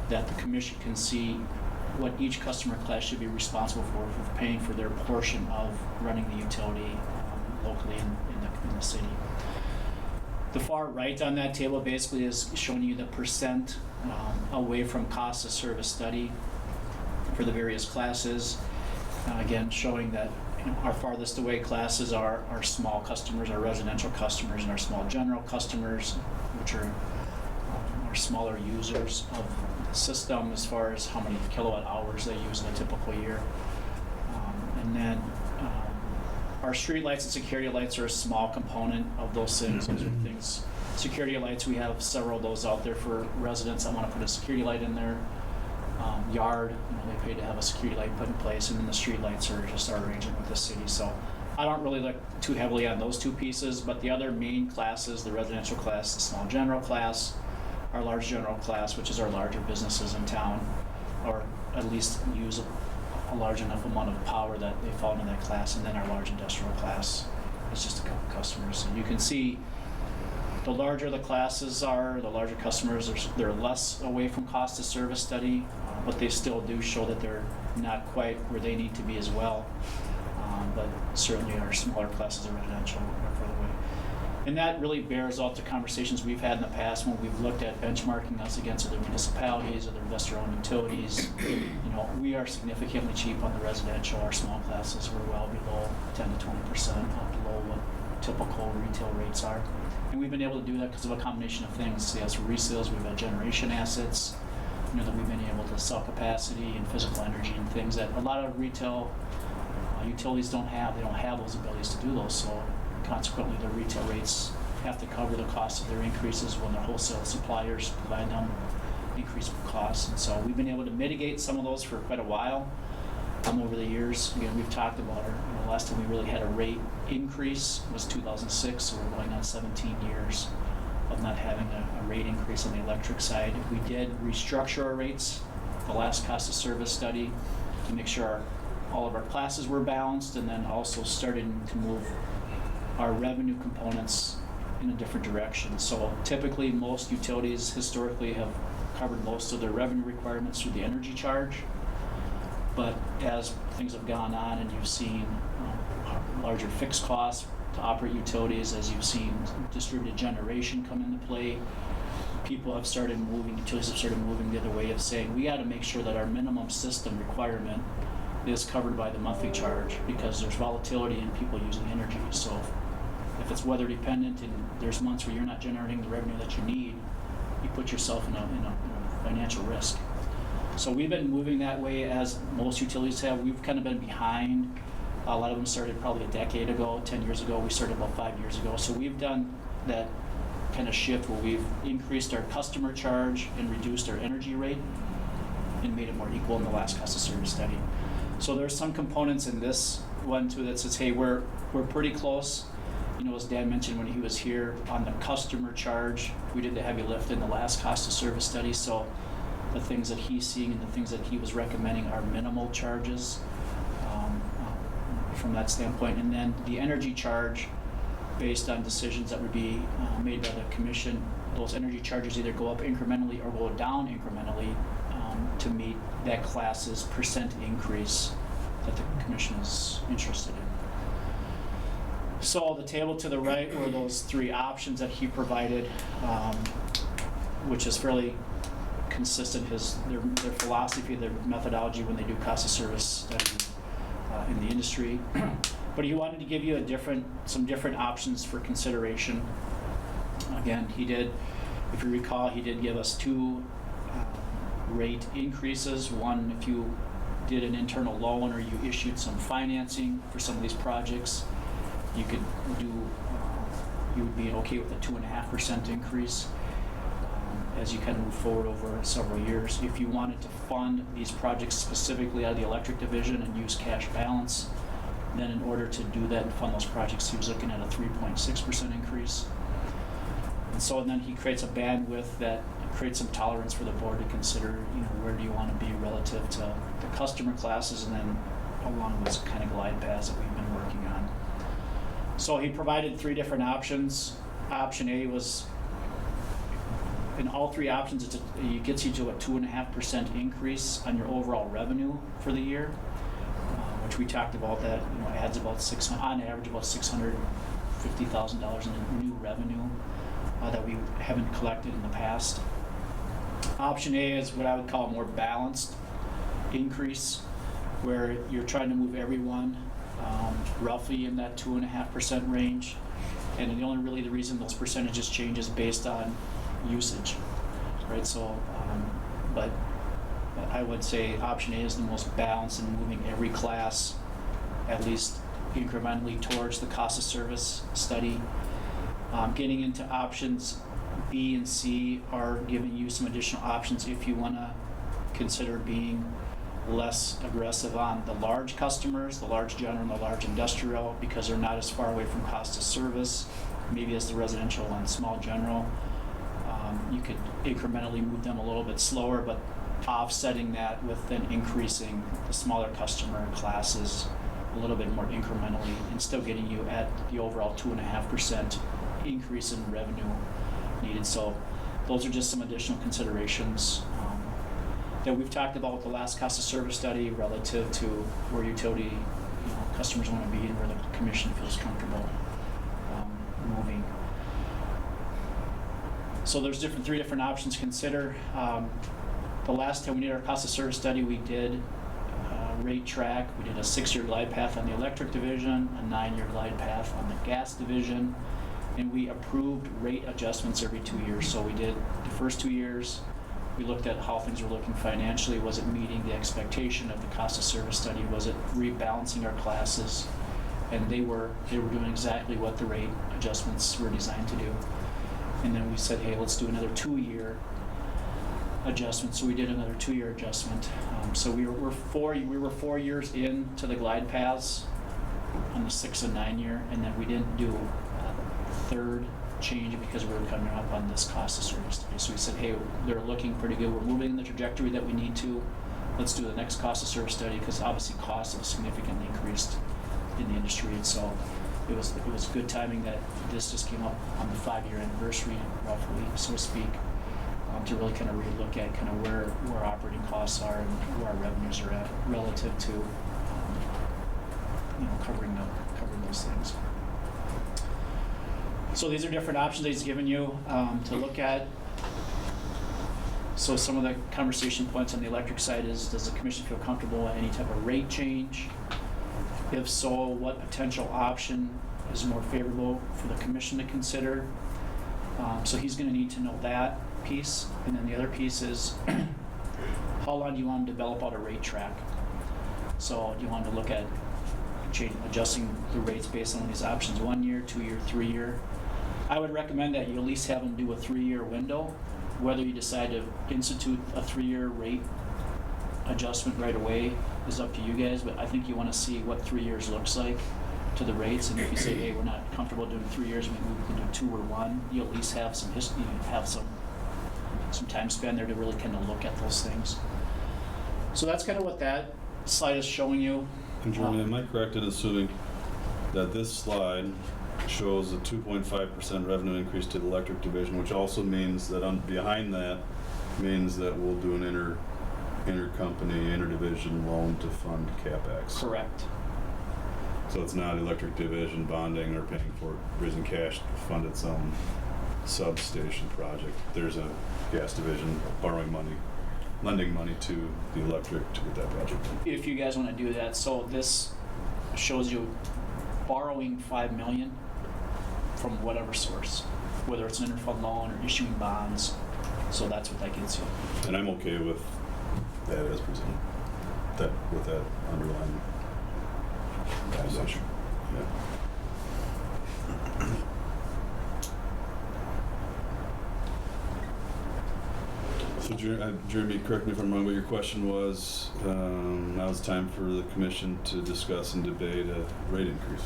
that the commission can see what each customer class should be responsible for paying for their portion of running the utility locally in the city. The far right on that table basically is showing you the percent away from cost of service study for the various classes. Again, showing that our farthest away classes are our small customers, our residential customers, and our small general customers, which are our smaller users of the system as far as how many kilowatt hours they use in a typical year. And then our street lights and security lights are a small component of those things. Those are things. Security lights, we have several of those out there for residents that want to put a security light in their yard. They pay to have a security light put in place, and then the street lights are just our arrangement with the city. So I don't really look too heavily on those two pieces, but the other main classes, the residential class, the small general class, our large general class, which is our larger businesses in town, or at least use a large enough amount of power that they fall into that class, and then our large industrial class is just a couple customers. So you can see the larger the classes are, the larger customers, they're less away from cost of service study, but they still do show that they're not quite where they need to be as well. But certainly our smaller classes of residential are further away. And that really bears out the conversations we've had in the past when we've looked at benchmarking us against other municipalities, other investor-owned utilities. We are significantly cheap on the residential. Our small classes were well below 10 to 20% below what typical retail rates are. And we've been able to do that because of a combination of things. Yes, resales, we've had generation assets, that we've been able to sell capacity and physical energy and things that a lot of retail utilities don't have. They don't have those abilities to do those. So consequently, the retail rates have to cover the cost of their increases when their wholesale suppliers provide them increased costs. And so we've been able to mitigate some of those for quite a while over the years. Again, we've talked about the last time we really had a rate increase was 2006, so we're going on 17 years of not having a rate increase on the electric side. We did restructure our rates, the last cost of service study, to make sure all of our classes were balanced, and then also started to move our revenue components in a different direction. So typically most utilities historically have covered most of their revenue requirements through the energy charge. But as things have gone on and you've seen larger fixed costs to operate utilities, as you've seen distributed generation come into play, utilities have started moving the other way of saying, we got to make sure that our minimum system requirement is covered by the monthly charge, because there's volatility in people using energy. So if it's weather dependent and there's months where you're not generating the revenue that you need, you put yourself in a financial risk. So we've been moving that way, as most utilities have. We've kind of been behind. A lot of them started probably a decade ago, 10 years ago. We started about 5 years ago. So we've done that kind of shift where we've increased our customer charge and reduced our energy rate and made it more equal in the last cost of service study. So there's some components in this one too that says, hey, we're pretty close. As Dan mentioned when he was here, on the customer charge, we did the heavy lift in the last cost of service study. So the things that he's seeing and the things that he was recommending are minimal charges from that standpoint. And then the energy charge, based on decisions that would be made by the commission, those energy charges either go up incrementally or go down incrementally to meet that class's percent increase that the commission is interested in. So the table to the right were those three options that he provided, which is fairly consistent, their philosophy, their methodology when they do cost of service study in the industry. But he wanted to give you some different options for consideration. Again, if you recall, he did give us two rate increases. One, if you did an internal loan or you issued some financing for some of these projects, you would be okay with a 2.5% increase as you kind of move forward over several years. If you wanted to fund these projects specifically out of the electric division and use cash balance, then in order to do that and fund those projects, he was looking at a 3.6% increase. And then he creates a bandwidth that creates some tolerance for the board to consider, where do you want to be relative to the customer classes and then along those kind of glide paths that we've been working on. So he provided three different options. Option A was, in all three options, it gets you to a 2.5% increase on your overall revenue for the year, which we talked about that, adds about on average about $650,000 in new revenue that we haven't collected in the past. Option A is what I would call a more balanced increase, where you're trying to move everyone roughly in that 2.5% range, and the reason those percentages change is based on usage, right? So, but I would say option A is the most balanced in moving every class at least incrementally towards the cost of service study. Getting into options B and C are giving you some additional options if you want to consider being less aggressive on the large customers, the large general and the large industrial, because they're not as far away from cost of service, maybe as the residential and small general. You could incrementally move them a little bit slower, but offsetting that with then increasing the smaller customer classes a little bit more incrementally and still getting you at the overall 2.5% increase in revenue needed. So those are just some additional considerations that we've talked about with the last cost of service study relative to where utility customers want to be and where the commission feels comfortable moving. So there's three different options to consider. The last time we did our cost of service study, we did rate track. We did a 6-year glide path on the electric division, a 9-year glide path on the gas division, and we approved rate adjustments every 2 years. So we did the first 2 years. We looked at how things were looking financially. Was it meeting the expectation of the cost of service study? Was it rebalancing our classes? And they were doing exactly what the rate adjustments were designed to do. And then we said, hey, let's do another 2-year adjustment. So we did another 2-year adjustment. So we were 4 years into the glide paths on the 6 and 9 year, and then we didn't do a third change because we were coming up on this cost of service study. So we said, hey, they're looking pretty good. We're moving in the trajectory that we need to. Let's do the next cost of service study, because obviously costs have significantly increased in the industry. And so it was good timing that this just came up on the 5-year anniversary, roughly, so to speak, to really kind of relook at kind of where operating costs are and where our revenues are at relative to covering those things. So these are different options that he's given you to look at. So some of the conversation points on the electric side is, does the commission feel comfortable with any type of rate change? If so, what potential option is more favorable for the commission to consider? So he's going to need to know that piece. And then the other piece is, how long do you want to develop out a rate track? So do you want to look at adjusting the rates based on these options, 1 year, 2 year, 3 year? I would recommend that you at least have them do a 3-year window. Whether you decide to institute a 3-year rate adjustment right away is up to you guys, but I think you want to see what 3 years looks like to the rates. And if you say, hey, we're not comfortable doing 3 years, maybe we can do 2 or 1, you at least have some history, have some time span there to really kind of look at those things. So that's kind of what that slide is showing you. And Jeremy, am I correct in assuming that this slide shows a 2.5% revenue increase to the electric division, which also means that behind that means that we'll do an intercompany, interdivision loan to fund CapEx? Correct. So it's not electric division bonding or paying for it, raising cash to fund its own substation project. There's a gas division borrowing money, lending money to the electric to get that project done. If you guys want to do that, so this shows you borrowing $5 million from whatever source, whether it's an interfund loan or issuing bonds. So that's what that gets you. And I'm okay with that as presented, that with that underlying assumption. Yeah. So Jeremy, correct me if I'm wrong, but your question was, now it's time for the commission to discuss and debate a rate increase.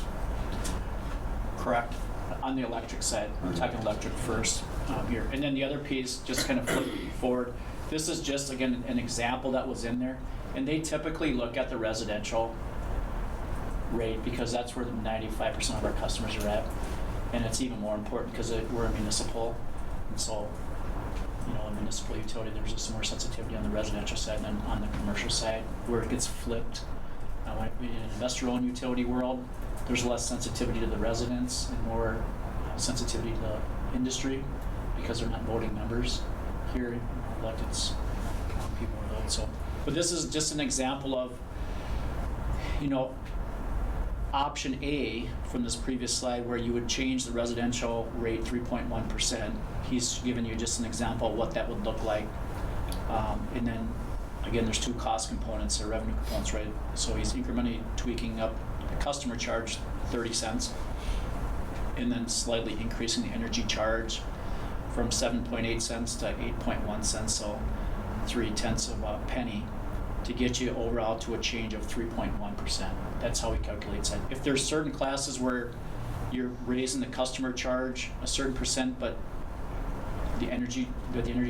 Correct. On the electric side, we're talking electric first here. And then the other piece, just kind of flipping forward, this is just, again, an example that was in there. And they typically look at the residential rate because that's where the 95% of our customers are at. And it's even more important because we're a municipal. And so, you know, a municipal utility, there's just more sensitivity on the residential side than on the commercial side, where it gets flipped. In an investor-owned utility world, there's less sensitivity to the residents and more sensitivity to the industry because they're not voting members. Here, elected people are voting. So, but this is just an example of, you know, option A from this previous slide where you would change the residential rate 3.1%. He's given you just an example of what that would look like. And then, again, there's two cost components or revenue components, right? So he's incrementally tweaking up the customer charge 30 cents and then slightly increasing the energy charge from 7.8 cents to 8.1 cents, so 0.3 of a penny to get you overall to a change of 3.1%. That's how he calculates that. If there's certain classes where you're raising the customer charge a certain percent, but the energy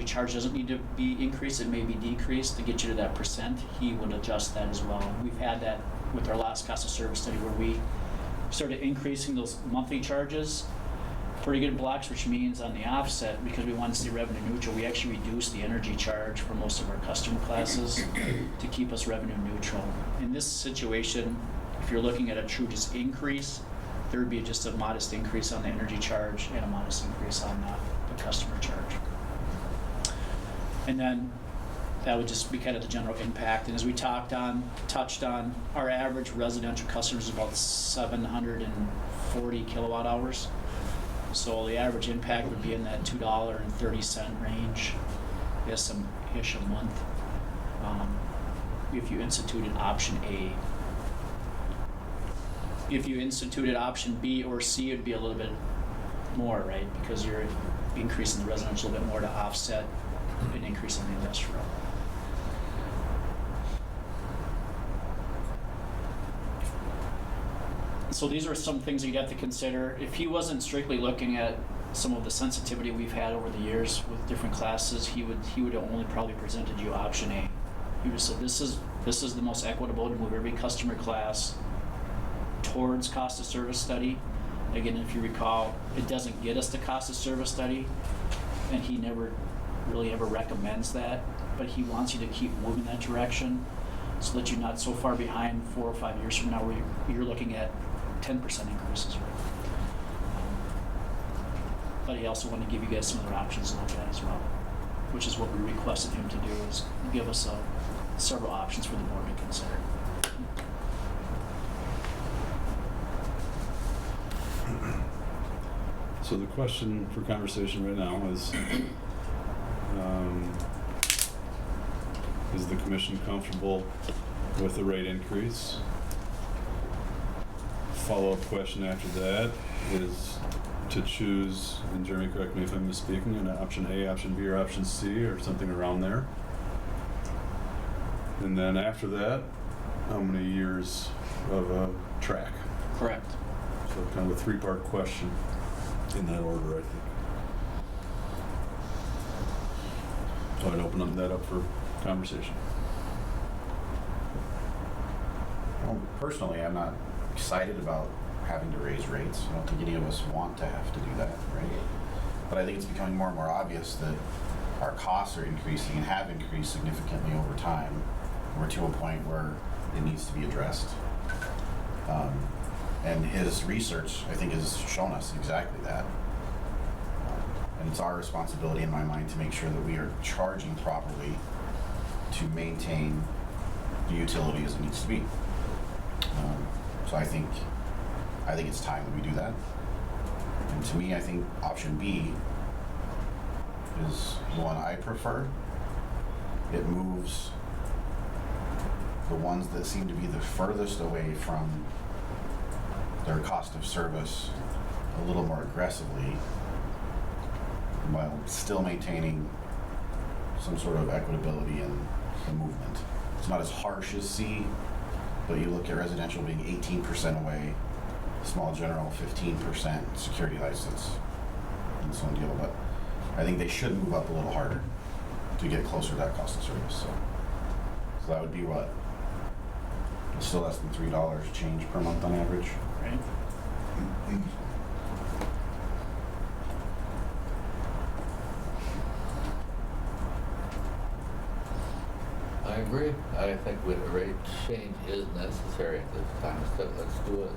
charge doesn't need to be increased, it may be decreased to get you to that percent, he would adjust that as well. And we've had that with our last cost of service study where we started increasing those monthly charges pretty good blocks, which means on the offset, because we want to see revenue neutral, we actually reduced the energy charge for most of our customer classes to keep us revenue neutral. In this situation, if you're looking at a true just increase, there would be just a modest increase on the energy charge and a modest increase on the customer charge. And then that would just be kind of the general impact. And as we touched on, our average residential customer is about 740 kilowatt hours. So the average impact would be in that $2.30 range, ish a month, if you instituted option A. If you instituted option B or C, it'd be a little bit more, right? Because you're increasing the residential a little bit more to offset an increase in the industrial. So these are some things you'd have to consider. If he wasn't strictly looking at some of the sensitivity we've had over the years with different classes, he would only probably presented you option A. He would have said this is the most equitable to move every customer class towards cost of service study. Again, if you recall, it doesn't get us the cost of service study, and he never really ever recommends that, but he wants you to keep moving that direction so that you're not so far behind 4 or 5 years from now where you're looking at 10% increases, right? But he also wanted to give you guys some other options to look at as well, which is what we requested him to do, is give us several options for the board to consider. So the question for conversation right now is the commission comfortable with the rate increase? Follow-up question after that is to choose, and Jeremy, correct me if I'm misspeaking, an option A, option B, or option C, or something around there. And then after that, how many years of a track? Correct. So kind of a 3-part question in that order, I think. So I'd open that up for conversation. Well, personally, I'm not excited about having to raise rates. I don't think any of us want to have to do that, right? But I think it's becoming more and more obvious that our costs are increasing and have increased significantly over time. We're to a point where it needs to be addressed. And his research, I think, has shown us exactly that. And it's our responsibility, in my mind, to make sure that we are charging properly to maintain the utility as it needs to be. So I think it's time that we do that. And to me, I think option B is the one I prefer. It moves the ones that seem to be the furthest away from their cost of service a little more aggressively, while still maintaining some sort of equitability in the movement. It's not as harsh as C, but you look at residential being 18% away, small general 15%, security license, and so on deal. But I think they should move up a little harder to get closer to that cost of service. So that would be what? It's still less than $3 change per month on average. Right. I agree. I think a rate change is necessary at this time. So let's do it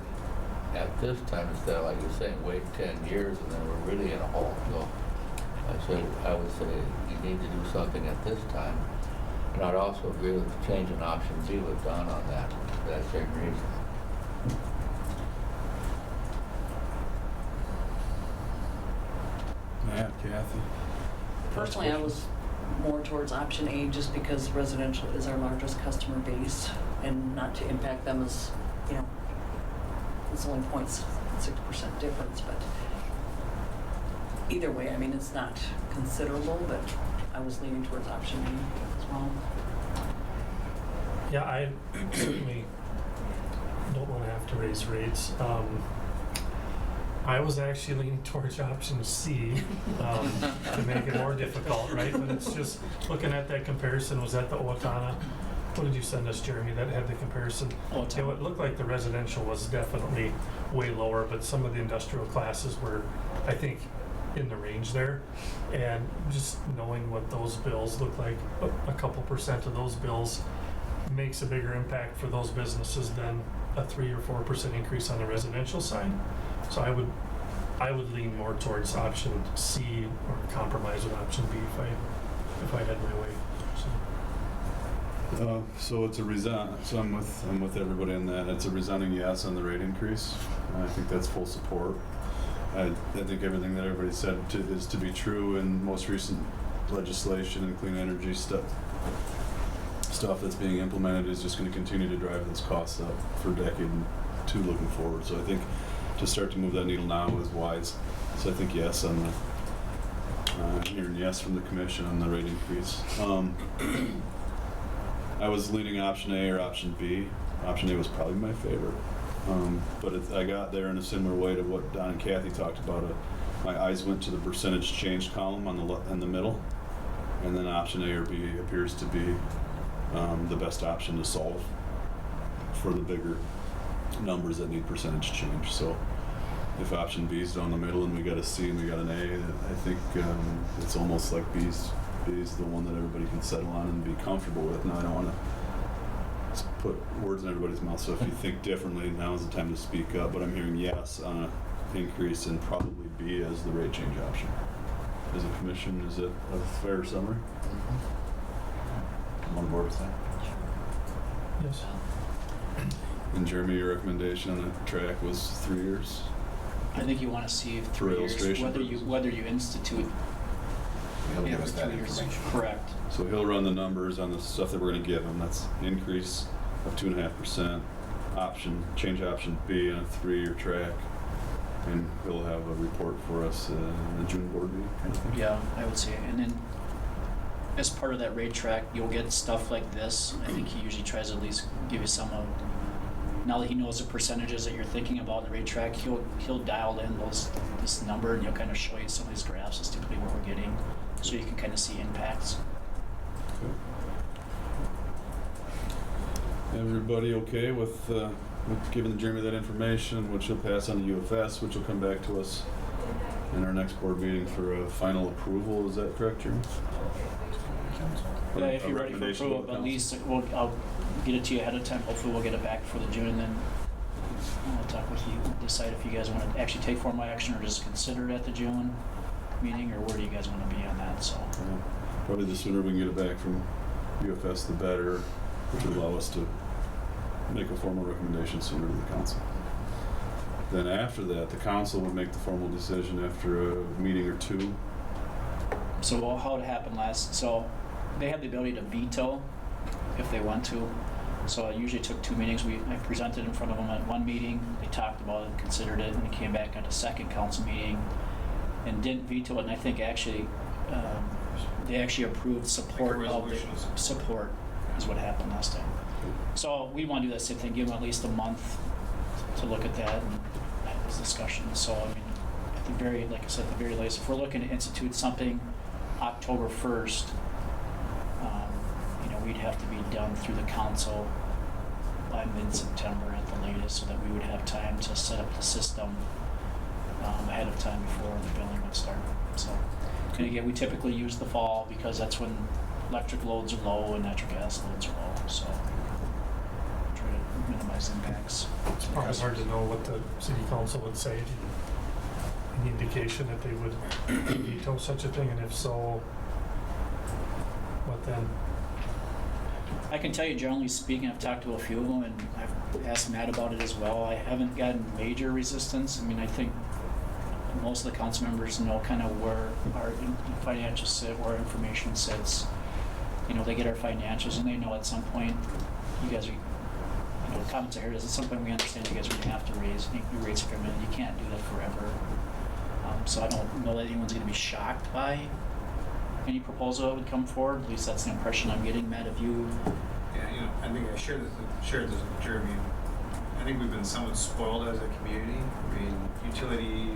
at this time instead of, like you're saying, wait 10 years and then we're really in a hole. So I would say you need to do something at this time. And I'd also agree with the change in option B with Don on that, for that same reason. Matt, Kathy? Personally, I was more towards option A just because residential is our largest customer base and not to impact them as, you know, it's only 0.6% difference, but either way, I mean, it's not considerable, but I was leaning towards option A as well. Yeah, I certainly don't want to have to raise rates. I was actually leaning towards option C to make it more difficult, right? But it's just looking at that comparison. Was that the Owatonna? What did you send us, Jeremy, that had the comparison? Owatonna. It looked like the residential was definitely way lower, but some of the industrial classes were, I think, in the range there. And just knowing what those bills look like, a couple percent of those bills makes a bigger impact for those businesses than a 3 or 4% increase on the residential side. So I would lean more towards option C or compromise with option B if I had my way. So it's a so I'm with everybody on that. It's a resounding yes on the rate increase. I think that's full support. I think everything that everybody said is to be true in most recent legislation and clean energy stuff that's being implemented is just going to continue to drive those costs up for a decade and two looking forward. So I think to start to move that needle now is wise. So I think yes on the I'm hearing yes from the commission on the rate increase. I was leaning option A or option B. Option A was probably my favorite. But I got there in a similar way to what Don and Kathy talked about. My eyes went to the percentage change column in the middle, and then option A or B appears to be the best option to solve for the bigger numbers that need percentage change. So if option B is down the middle and we got a C and we got an A, I think it's almost like B's the one that everybody can settle on and be comfortable with. Now I don't want to put words in everybody's mouth, so if you think differently, now is the time to speak up. But I'm hearing yes on an increase and probably B as the rate change option. As a commission, is it a fair summary? I'm on board with that. Yes. And Jeremy, your recommendation on the track was 3 years? I think you want to see if 3 years, illustration whether you institute He'll give us every that 3 years. information. Correct. So he'll run the numbers on the stuff that we're going to give him. That's increase of 2.5%, change option B on a 3-year track, and he'll have a report for us in the June board meeting kind of thing. Yeah, I would say. And then as part of that rate track, you'll get stuff like this. I think he usually tries to at least give you some of, now that he knows the percentages that you're thinking about in the rate track, he'll dial in this number and he'll kind of show you some of these graphs as typically what we're getting, so you can kind of see impacts. Okay. Everybody okay with giving Jeremy that information, which he'll pass on to UFS, which will come back to us in our next board meeting for a final approval. Is that correct, Jeremy? Yeah, if you're ready for recommendation approval, to the but at council. least I'll get it to you ahead of time. Hopefully we'll get it back for the June, and then I'll talk with you decide if you guys want to actually take formal action or just consider it at the June meeting, or where do you guys want to be on that, so. Yeah. Probably the sooner we can get it back from UFS, the better, which would allow us to make a formal recommendation sooner to the council. Then after that, the council would make the formal decision after a meeting or two. So how it happened last, so they have the ability to veto if they want to. So it usually took 2 meetings. I presented in front of them at one meeting, they talked about it, considered it, and it came back at a second council meeting and didn't veto it, and I think actually, they actually approved support of the, support is what happened last time. So we want to do that same thing, give them at least a month to look at that and have this discussion. So I mean, at the very, like I said, at the very latest, if we're looking to institute something October 1st, we'd have to be done through the council by mid-September at the latest, so that we would have time to set up the system ahead of time before the billing would start. So, and again, we typically use the fall because that's when electric loads are low and natural gas loads are low. So, try to minimize impacts. It's probably hard to know what the city council would say. Any indication that they would veto such a thing, and if so, what then? I can tell you, generally speaking, I've talked to a few of them, and I've asked Matt about it as well. I haven't gotten major resistance. I mean, I think most of the council members know kind of where our financials sit, where our information sits. They get our financials, and they know at some point you guys are, the comments I heard is at some point we understand you guys are going to have to raise your rates for a minute. You can't do that forever. So I don't know that anyone's going to be shocked by any proposal that would come forward. At least that's the impression I'm getting. Matt, if you... Yeah, I think I shared this with Jeremy. I think we've been somewhat spoiled as a community. I mean, utility,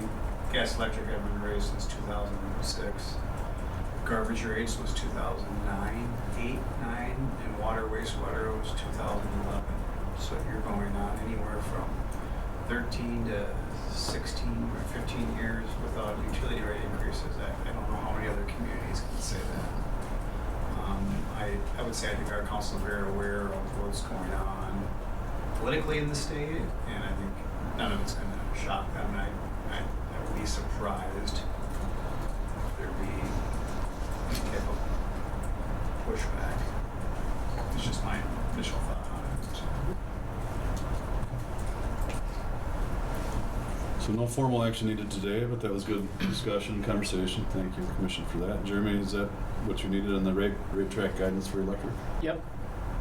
gas, electric have been raised since 2006. Garbage rates was 2009, 8, 9, and water, wastewater was 2011. So you're going on anywhere from 13 to 16 or 15 years without utility rate increases. I don't know how many other communities can say that. I would say I think our council is very aware of what's going on politically in the state, and I think none of it's going to shock them. And I would be surprised if there'd be any type of pushback. It's just my initial thought on it. So no formal action needed today, but that was good discussion, conversation. Thank you, Commission, for that. Jeremy, is that what you needed on the rate track guidance for electric? Yep.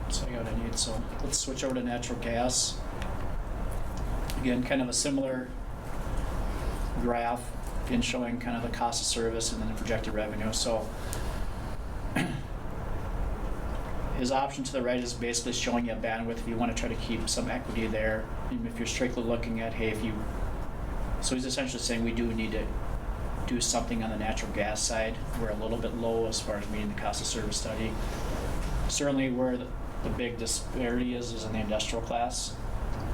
So I got what I need. So let's switch over to natural gas. Again, kind of a similar graph, again showing kind of the cost of service and then the projected revenue. So his option to the right is basically showing you a bandwidth if you want to try to keep some equity there. And if you're strictly looking at, hey, so he's essentially saying we do need to do something on the natural gas side. We're a little bit low as far as meeting the cost of service study. Certainly where the big disparity is in the industrial class.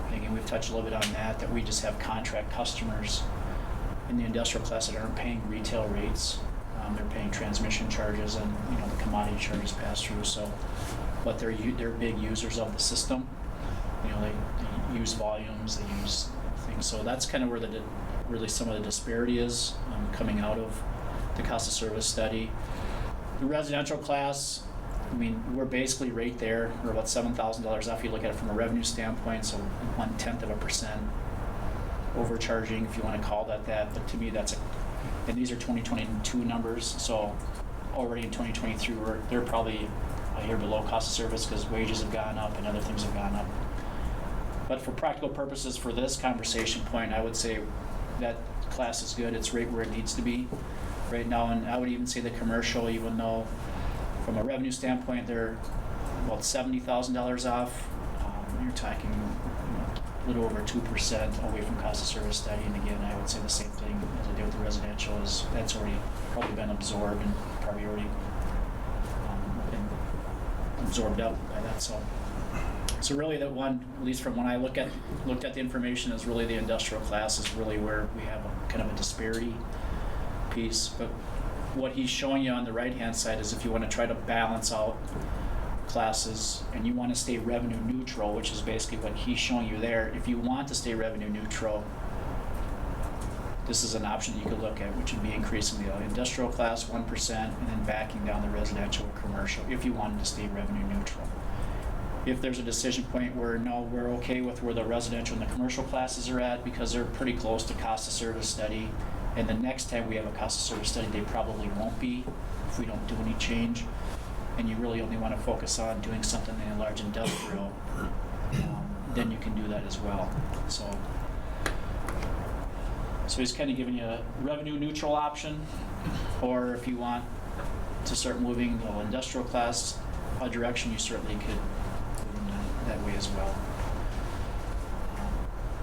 And again, we've touched a little bit on that we just have contract customers in the industrial class that aren't paying retail rates. They're paying transmission charges and the commodity charges pass through. So, but they're big users of the system. They use volumes, they use things. So that's kind of where really some of the disparity is coming out of the cost of service study. The residential class, I mean, we're basically right there. We're about $7,000 off if you look at it from a revenue standpoint, so 0.1% overcharging, if you want to call that. But to me, and these are 2022 numbers, so already in 2023, they're probably a year below cost of service because wages have gone up and other things have gone up. But for practical purposes for this conversation point, I would say that class is good. It's right where it needs to be right now. And I would even say the commercial, even though from a revenue standpoint, they're about $70,000 off. You're talking a little over 2% away from cost of service study. And again, I would say the same thing as I did with the residential is that's already probably been absorbed and probably already been absorbed up by that. So really that one, at least from when I looked at the information, is really the industrial class is really where we have kind of a disparity piece. But what he's showing you on the right-hand side is if you want to try to balance out classes and you want to stay revenue neutral, which is basically what he's showing you there, if you want to stay revenue neutral, this is an option that you could look at, which would be increasing the industrial class 1% and then backing down the residential or commercial if you wanted to stay revenue neutral. If there's a decision point where no, we're okay with where the residential and the commercial classes are at because they're pretty close to cost of service study, and the next time we have a cost of service study, they probably won't be if we don't do any change, and you really only want to focus on doing something in a large industrial, then you can do that as well. So he's kind of giving you a revenue neutral option, or if you want to start moving the industrial class a direction, you certainly could move them that way as well.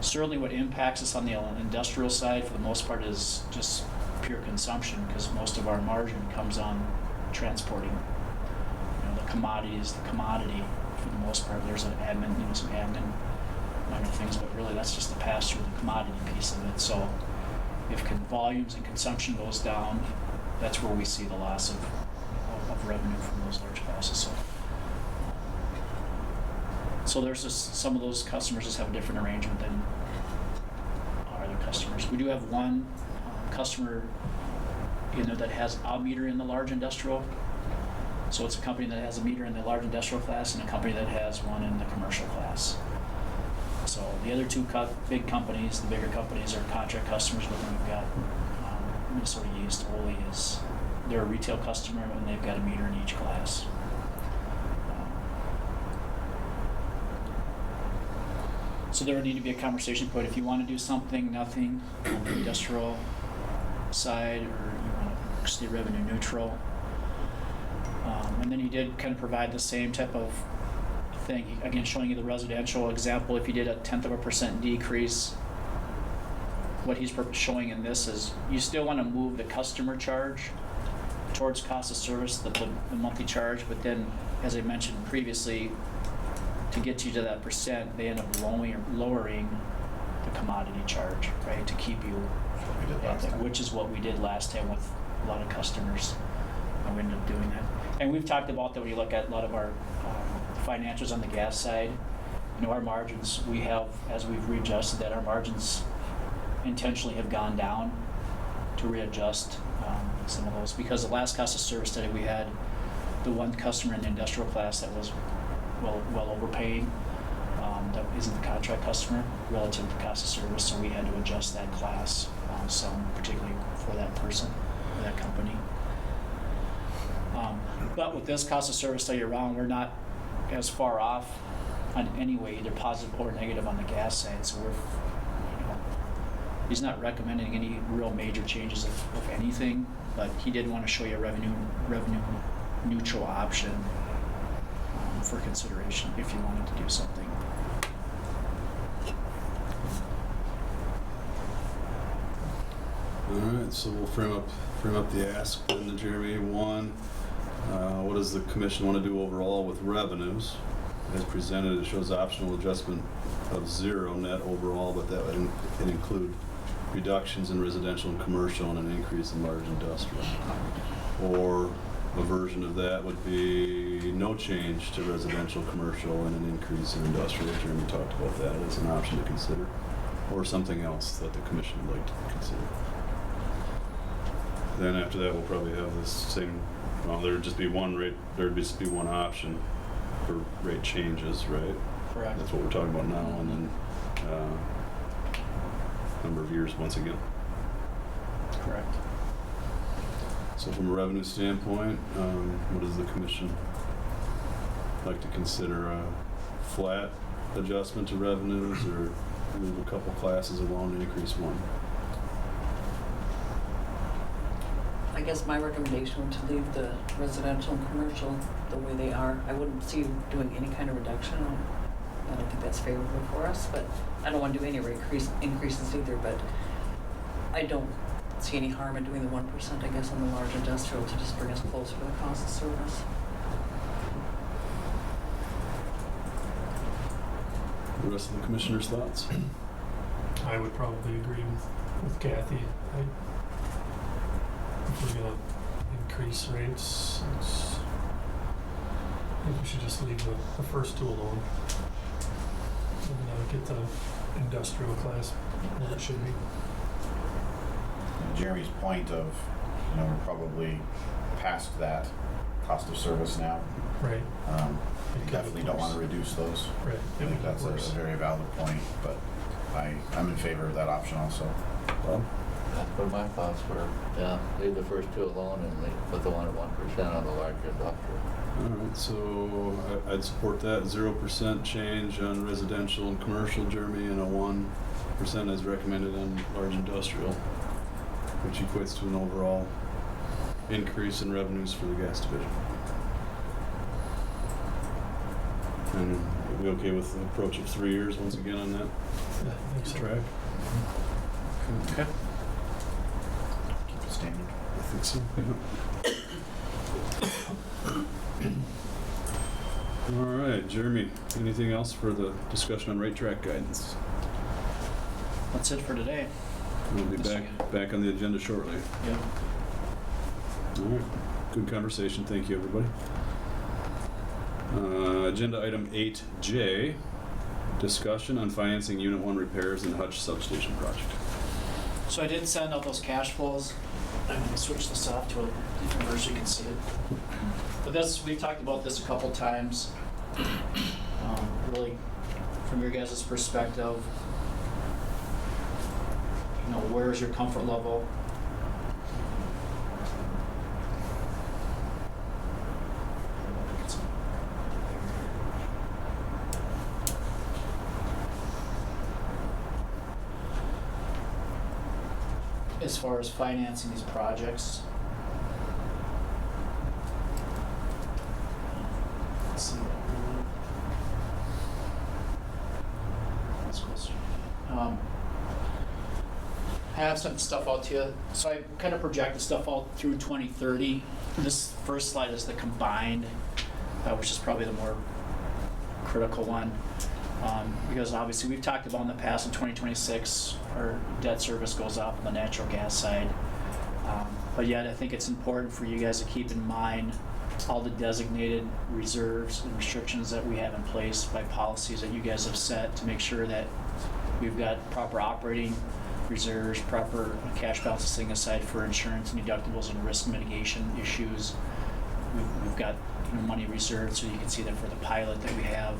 Certainly what impacts us on the industrial side for the most part is just pure consumption, because most of our margin comes on transporting. The commodity is the commodity for the most part. There's an admin, some admin minor things, but really that's just the pass through the commodity piece of it. So if volumes and consumption goes down, that's where we see the loss of revenue from those large classes. So there's just some of those customers just have a different arrangement than our other customers. We do have one customer in there that has a meter in the large industrial. So it's a company that has a meter in the large industrial class and a company that has one in the commercial class. So the other two big companies, the bigger companies, are contract customers, but then we've got Minnesota Yeast. Ole is, they're a retail customer and they've got a meter in each class. So there would need to be a conversation point if you want to do something, nothing on the industrial side, or you want to stay revenue neutral. And then he did kind of provide the same type of thing, again showing you the residential example. If you did 0.1% decrease, what he's showing in this is you still want to move the customer charge towards cost of service, the monthly charge, but then, as I mentioned previously, to get you to that percent, they end up lowering the commodity charge, right, to keep you at that, which is what we did last time with a lot of customers. And we ended up doing that. And we've talked about that when you look at a lot of our financials on the gas side. Our margins, we have, as we've readjusted that, our margins intentionally have gone down to readjust some of those, because the last cost of service study we had, the one customer in the industrial class that was well overpaying, that isn't the contract customer relative to cost of service, so we had to adjust that class, some particularly for that person or that company. But with this cost of service study around, we're not as far off on any way, either positive or negative on the gas side. So he's not recommending any real major changes of anything, but he did want to show you a revenue neutral option for consideration if you wanted to do something. All right, so we'll frame up the ask then to Jeremy. One, what does the commission want to do overall with revenues? As presented, it shows optional adjustment of 0 net overall, but that would include reductions in residential and commercial and an increase in large industrial. Or a version of that would be no change to residential, commercial, and an increase in industrial. Jeremy talked about that as an option to consider. Or something else that the commission would like to consider. Then after that, we'll probably have this same, well, there'd just be one rate, there'd just be one option for rate changes, right? Correct. That's what we're talking about now, and then number of years once again. Correct. So from a revenue standpoint, what does the commission like to consider? A flat adjustment to revenues, or move a couple classes alone and increase one? I guess my recommendation would to leave the residential and commercial the way they are. I wouldn't see you doing any kind of reduction. I don't think that's favorable for us, but I don't want to do any increases either, but I don't see any harm in doing the 1%, I guess, on the large industrial to just bring us closer to the cost of service. The rest of the commissioners' thoughts? I would probably agree with Kathy. If we're gonna increase rates, think we should just leave the first two alone. And get the industrial class where it should be. And Jeremy's point of, we're probably past that cost of service now. Right. We definitely don't want to reduce those. Right. I think that's a very valid point, but I'm in favor of that option also. Well, That's what my thoughts were. Yeah, leave the first two alone and put the one at 1% on the larger industrial. All right, so I'd support that 0% change on residential and commercial, Jeremy, and a 1% as recommended on large industrial, which equates to an overall increase in revenues for the gas division. And are we okay with the approach of 3 years once again on that Yeah, I think so. track? Okay. keep it standard. I think so. All right, Jeremy, anything else for the discussion on rate track guidance? That's it for today. We'll be back on the agenda shortly. Yeah. All right, good conversation. Thank you, everybody. Agenda item 8J, discussion on financing Unit 1 repairs and Hutch substation project. So I did send out those cash flows. I'm gonna switch this off to a different version so you can see it. But this, we've talked about this a couple times. Really, from your guys' perspective, where's your comfort level? As far as financing these projects. Let's see. That's closer. I have sent stuff out to you. So I kind of projected stuff out through 2030. This first slide is the combined, which is probably the more critical one. Because obviously we've talked about in the past in 2026 our debt service goes up on the natural gas side. But yet I think it's important for you guys to keep in mind all the designated reserves and restrictions that we have in place by policies that you guys have set to make sure that we've got proper operating reserves, proper cash balances setting aside for insurance and deductibles and risk mitigation issues. We've got money reserved, so you can see that for the pilot that we have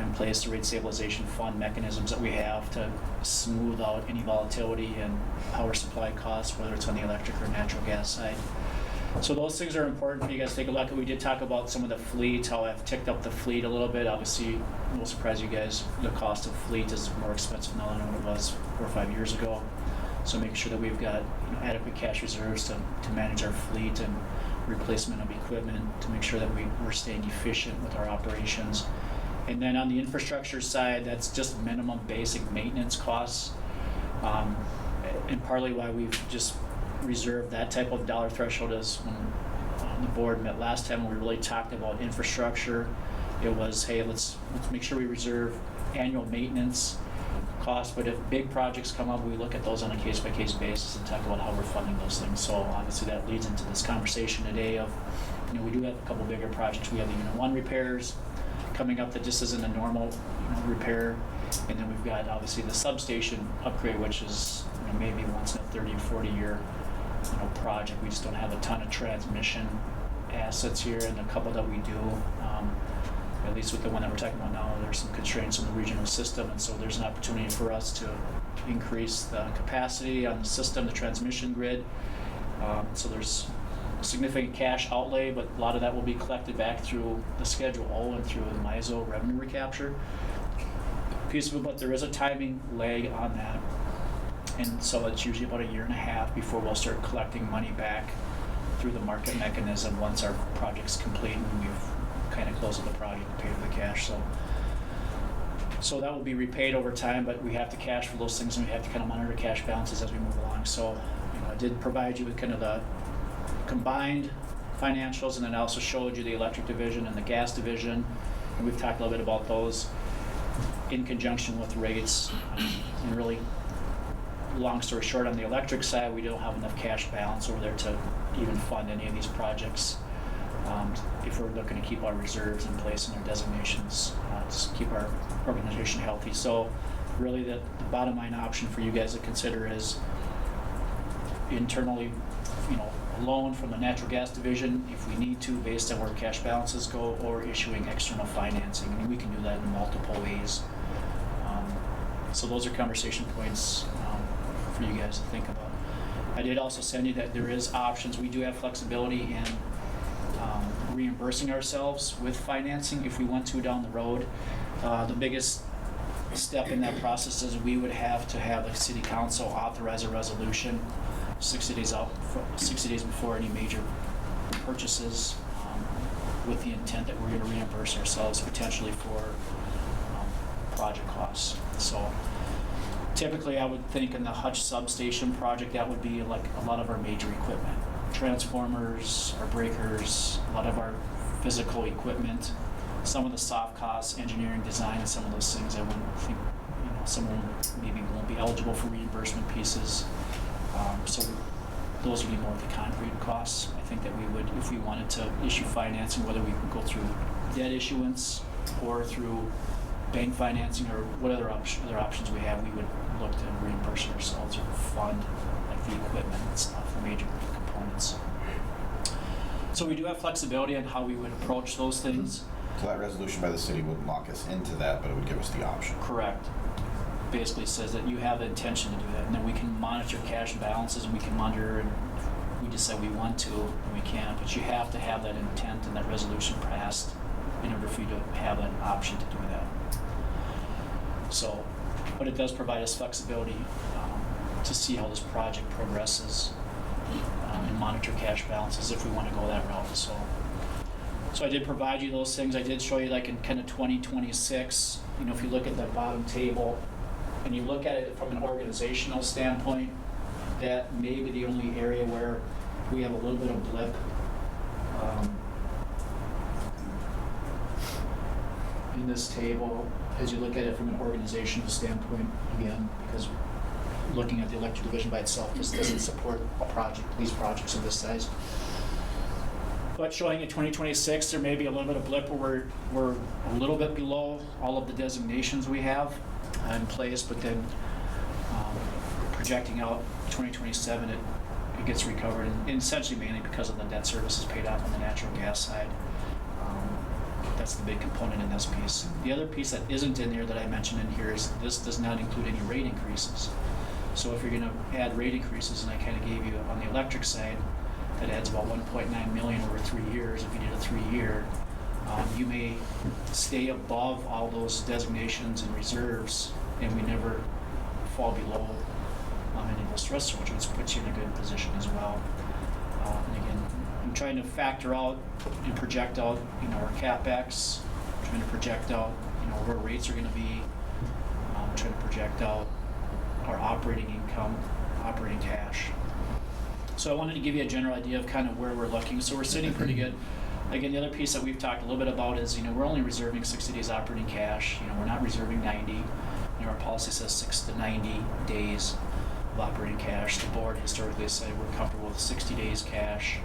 in place, the rate stabilization fund mechanisms that we have to smooth out any volatility in power supply costs, whether it's on the electric or natural gas side. So those things are important for you guys to take a look at. We did talk about some of the fleet, how I've ticked up the fleet a little bit. Obviously, it will surprise you guys, the cost of fleet is more expensive now than what it was 4 or 5 years ago. So making sure that we've got adequate cash reserves to manage our fleet and replacement of equipment, to make sure that we're staying efficient with our operations. And then on the infrastructure side, that's just minimum basic maintenance costs. And partly why we've just reserved that type of dollar threshold is when the board met last time when we really talked about infrastructure. It was, hey, let's make sure we reserve annual maintenance costs, but if big projects come up, we look at those on a case-by-case basis and talk about how we're funding those things. So obviously that leads into this conversation today of, we do have a couple bigger projects. We have the Unit 1 repairs coming up that just isn't a normal repair, and then we've got obviously the substation upgrade, which is maybe once in a 30 or 40 year project. We just don't have a ton of transmission assets here, and the couple that we do, at least with the one that we're talking about now, there's some constraints in the regional system, and so there's an opportunity for us to increase the capacity on the system, the transmission grid. So there's significant cash outlay, but a lot of that will be collected back through the Schedule O and through the MISO revenue recapture piece of it, but there is a timing lag on that. And so it's usually about 1.5 years before we'll start collecting money back through the market mechanism once our project's complete and we've kind of closed the project and paid for the cash. So that will be repaid over time, but we have to cash for those things and we have to kind of monitor cash balances as we move along. So I did provide you with kind of the combined financials, and then I also showed you the electric division and the gas division, and we've talked a little bit about those in conjunction with rates. And really, long story short, on the electric side, we don't have enough cash balance over there to even fund any of these projects if we're looking to keep our reserves in place and our designations, to keep our organization healthy. So really the bottom line option for you guys to consider is internally, a loan from the natural gas division if we need to based on where cash balances go, or issuing external financing. I mean, we can do that in multiple ways. So those are conversation points for you guys to think about. I did also send you that there is options. We do have flexibility in reimbursing ourselves with financing if we want to down the road. The biggest step in that process is we would have to have the city council authorize a resolution 60 days before any major purchases, with the intent that we're going to reimburse ourselves potentially for project costs. So typically I would think in the Hutch substation project that would be like a lot of our major equipment. Transformers, our breakers, a lot of our physical equipment, some of the soft costs, engineering design, and some of those things I wouldn't think, some of them maybe won't be eligible for reimbursement pieces. So those would be more of the concrete costs. I think that we would, if we wanted to issue financing, whether we could go through debt issuance or through bank financing or what other options we have, we would look to reimburse ourselves or fund like the equipment and stuff, the major components. So we do have flexibility on how we would approach those things. So that resolution by the city would lock us into that, but it would give us the option. Correct. Basically says that you have the intention to do that, and then we can monitor cash balances, and we can monitor, and if we decide we want to, and we can, but you have to have that intent and that resolution passed in order for you to have an option to do that. So, but it does provide us flexibility to see how this project progresses and monitor cash balances if we want to go that route. So I did provide you those things. I did show you like in kind of 2026, if you look at the bottom table and you look at it from an organizational standpoint, that may be the only area where we have a little bit of blip. In this table, as you look at it from an organizational standpoint, again, because looking at the electric division by itself just doesn't support these projects of this size. But showing in 2026, there may be a little bit of blip where we're a little bit below all of the designations we have in place, but then projecting out 2027, it gets recovered, and essentially mainly because of the debt services paid off on the natural gas side. That's the big component in this piece. The other piece that isn't in there that I mentioned in here is this does not include any rate increases. So if you're going to add rate increases, and I kind of gave you on the electric side, that adds about $1.9 million over 3 years. If you did a 3-year, you may stay above all those designations and reserves, and we never fall below any of those thresholds, which puts you in a good position as well. And again, I'm trying to factor out and project out, our CapEx, trying to project out, where rates are going to be, trying to project out our operating income, operating cash. So I wanted to give you a general idea of kind of where we're looking. So we're sitting pretty good. Again, the other piece that we've talked a little bit about is, we're only reserving 60 days operating cash. We're not reserving 90. Our policy says 6 to 90 days of operating cash. The board historically has said we're comfortable with 60 days cash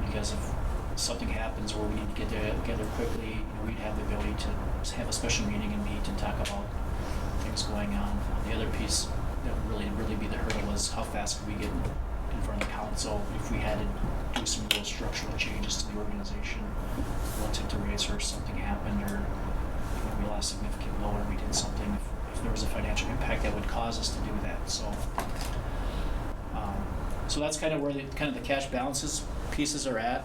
because if something happens where we need to get together quickly, we'd have the ability to have a special meeting and meet and talk about things going on. The other piece that would really be the hurdle is how fast could we get in front of the council if we had to do some real structural changes to the organization relative to rates, or something happened, or we lost significant load, or we did something, if there was a financial impact that would cause us to do that. So that's kind of where the cash balances pieces are at.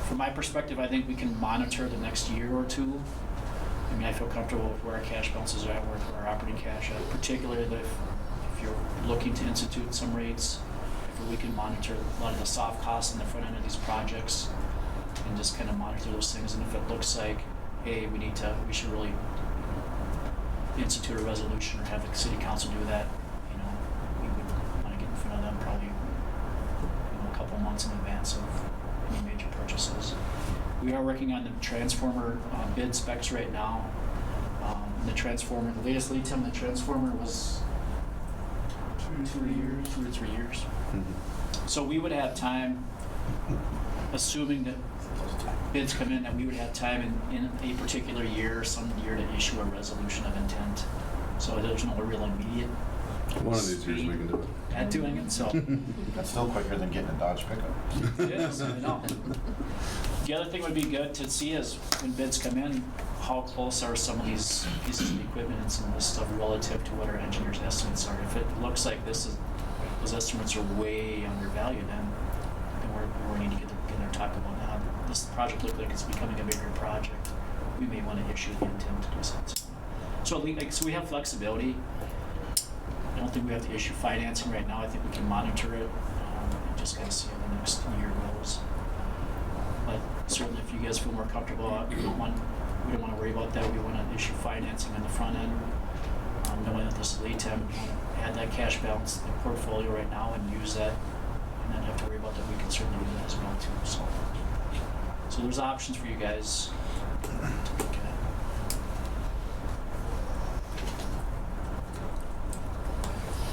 From my perspective, I think we can monitor the next year or two. I feel comfortable with where our cash balances are at, where our operating cash at, particularly if you're looking to institute some rates, if we can monitor a lot of the soft costs in the front end of these projects and just kind of monitor those things. And if it looks like, hey, we should really institute a resolution or have the city council do that, we would want to get in front of them probably a couple months in advance of any major purchases. We are working on the transformer bid specs right now. The latest lead time on the transformer was 2 or 3 years. Mm-hmm. So we would have time assuming that bids come in, that we would have time in a particular year, some year, to issue a resolution of intent. So there's no real immediate One of these years we can do it. at doing it, so. That's still quicker than getting a Dodge pickup. It is, I know. The other thing would be good to see is when bids come in, how close are some of these pieces of equipment and some of this stuff relative to what our engineers' estimates are. If it looks like those estimates are way undervalued, then we need to get there talking about now. This project looks like it's becoming a bigger project. We may want to issue the intent to do something. So we have flexibility. I don't think we have to issue financing right now. I think we can monitor it and just kind of see how the next year goes. But certainly, if you guys feel more comfortable, we don't want to worry about that. We want to issue financing on the front end, knowing that this is lead time. We want to add that cash balance in the portfolio right now and use that, and not have to worry about that. We can certainly do that as well too. So there's options for you guys to look at.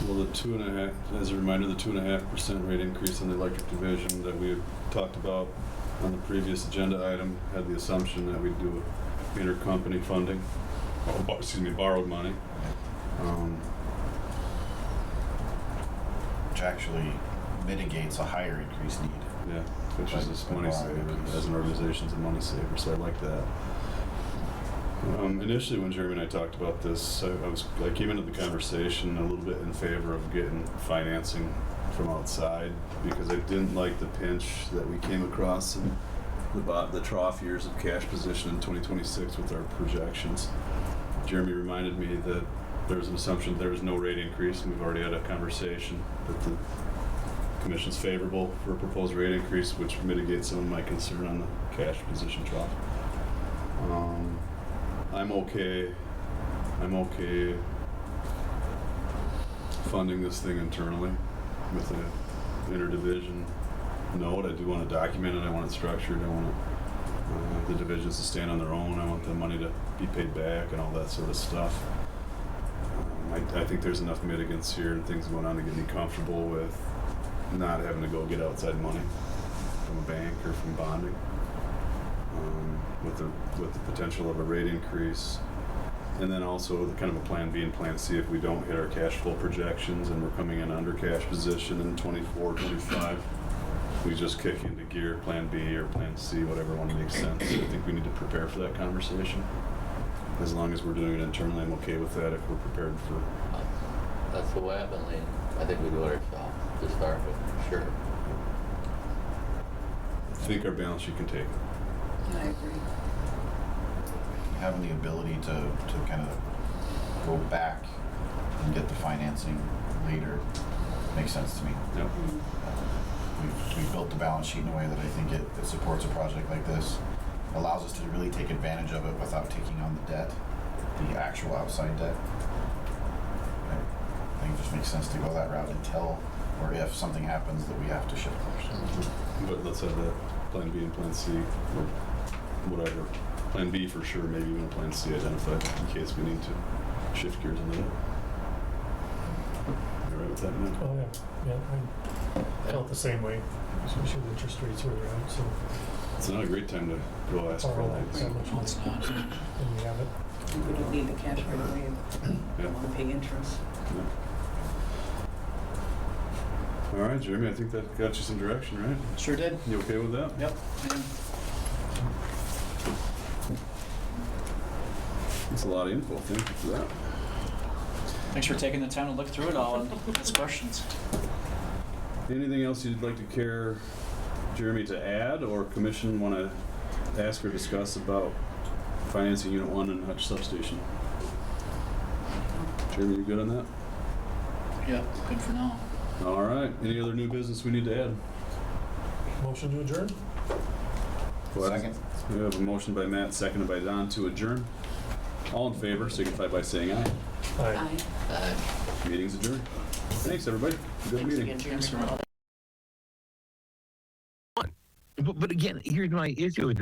Well, the 2.5, as a reminder, the 2.5% rate increase in the electric division that we had talked about on the previous agenda item had the assumption that we'd do intercompany funding, borrowed money. Which actually mitigates a higher increase need. Yeah, which is this money saver. As an organization, it's a money saver, so I like that. Initially, when Jeremy and I talked about this, I came into the conversation a little bit in favor of getting financing from outside because I didn't like the pinch that we came across in the trough years of cash position in 2026 with our projections. Jeremy reminded me that there was an assumption there was no rate increase, and we've already had a conversation that the Commission's favorable for a proposed rate increase, which mitigates some of my concern on the cash position trough. I'm okay funding this thing internally with an interdivision note. I do want to document it. I want it structured. I want the divisions to stand on their own. I want the money to be paid back and all that sort of stuff. I think there's enough mitigants here and things going on to get me comfortable with not having to go get outside money from a bank or from bonding. With the potential of a rate increase, and then also the kind of a plan B and plan C if we don't hit our cash flow projections and we're coming in under cash position in 24, 25, we just kick into gear plan B or plan C, whatever one makes sense. I think we need to prepare for that conversation. As long as we're doing it internally, I'm okay with that if we're prepared for. That's the way I've been leaning. I think we do it ourselves to start with, for sure. I think our balance sheet can take it. I agree. Having the ability to kind of go back and get the financing later makes sense to me. Yep. We've built the balance sheet in a way that I think it supports a project like this. Allows us to really take advantage of it without taking on the debt, the actual outside debt. I think it just makes sense to go that route until or if something happens that we have to shift course. But let's have that plan B and plan C, or whatever. Plan B for sure, maybe even a plan C identified in case we need to shift gears into that. You all right with that, man? Oh, yeah, I felt the same way, especially with interest rates where they're at, so. It's not a great time to go ask for all these. That much No, it's not. and we have it. We don't need the cash right away. We Yeah. don't want to pay interest. Yeah. All right, Jeremy, I think that got you some direction, right? Sure did. You okay with that? Yep. And That's a lot of info. Thank you for that. thanks for taking the time to look through it all and ask questions. Anything else you'd like to care, Jeremy, to add, or commission want to ask or discuss about financing Unit 1 and Hutch Substation? Jeremy, you good on that? Yep, good for now. All right. Any other new business we need to add? Motion to adjourn? Second. We have a motion by Matt, seconded by Don to adjourn. All in favor, signify by saying aye. Aye. Meeting's adjourned. Thanks, everybody. Good Thanks meeting. again, Jeremy, for all that. But again, here's my issue with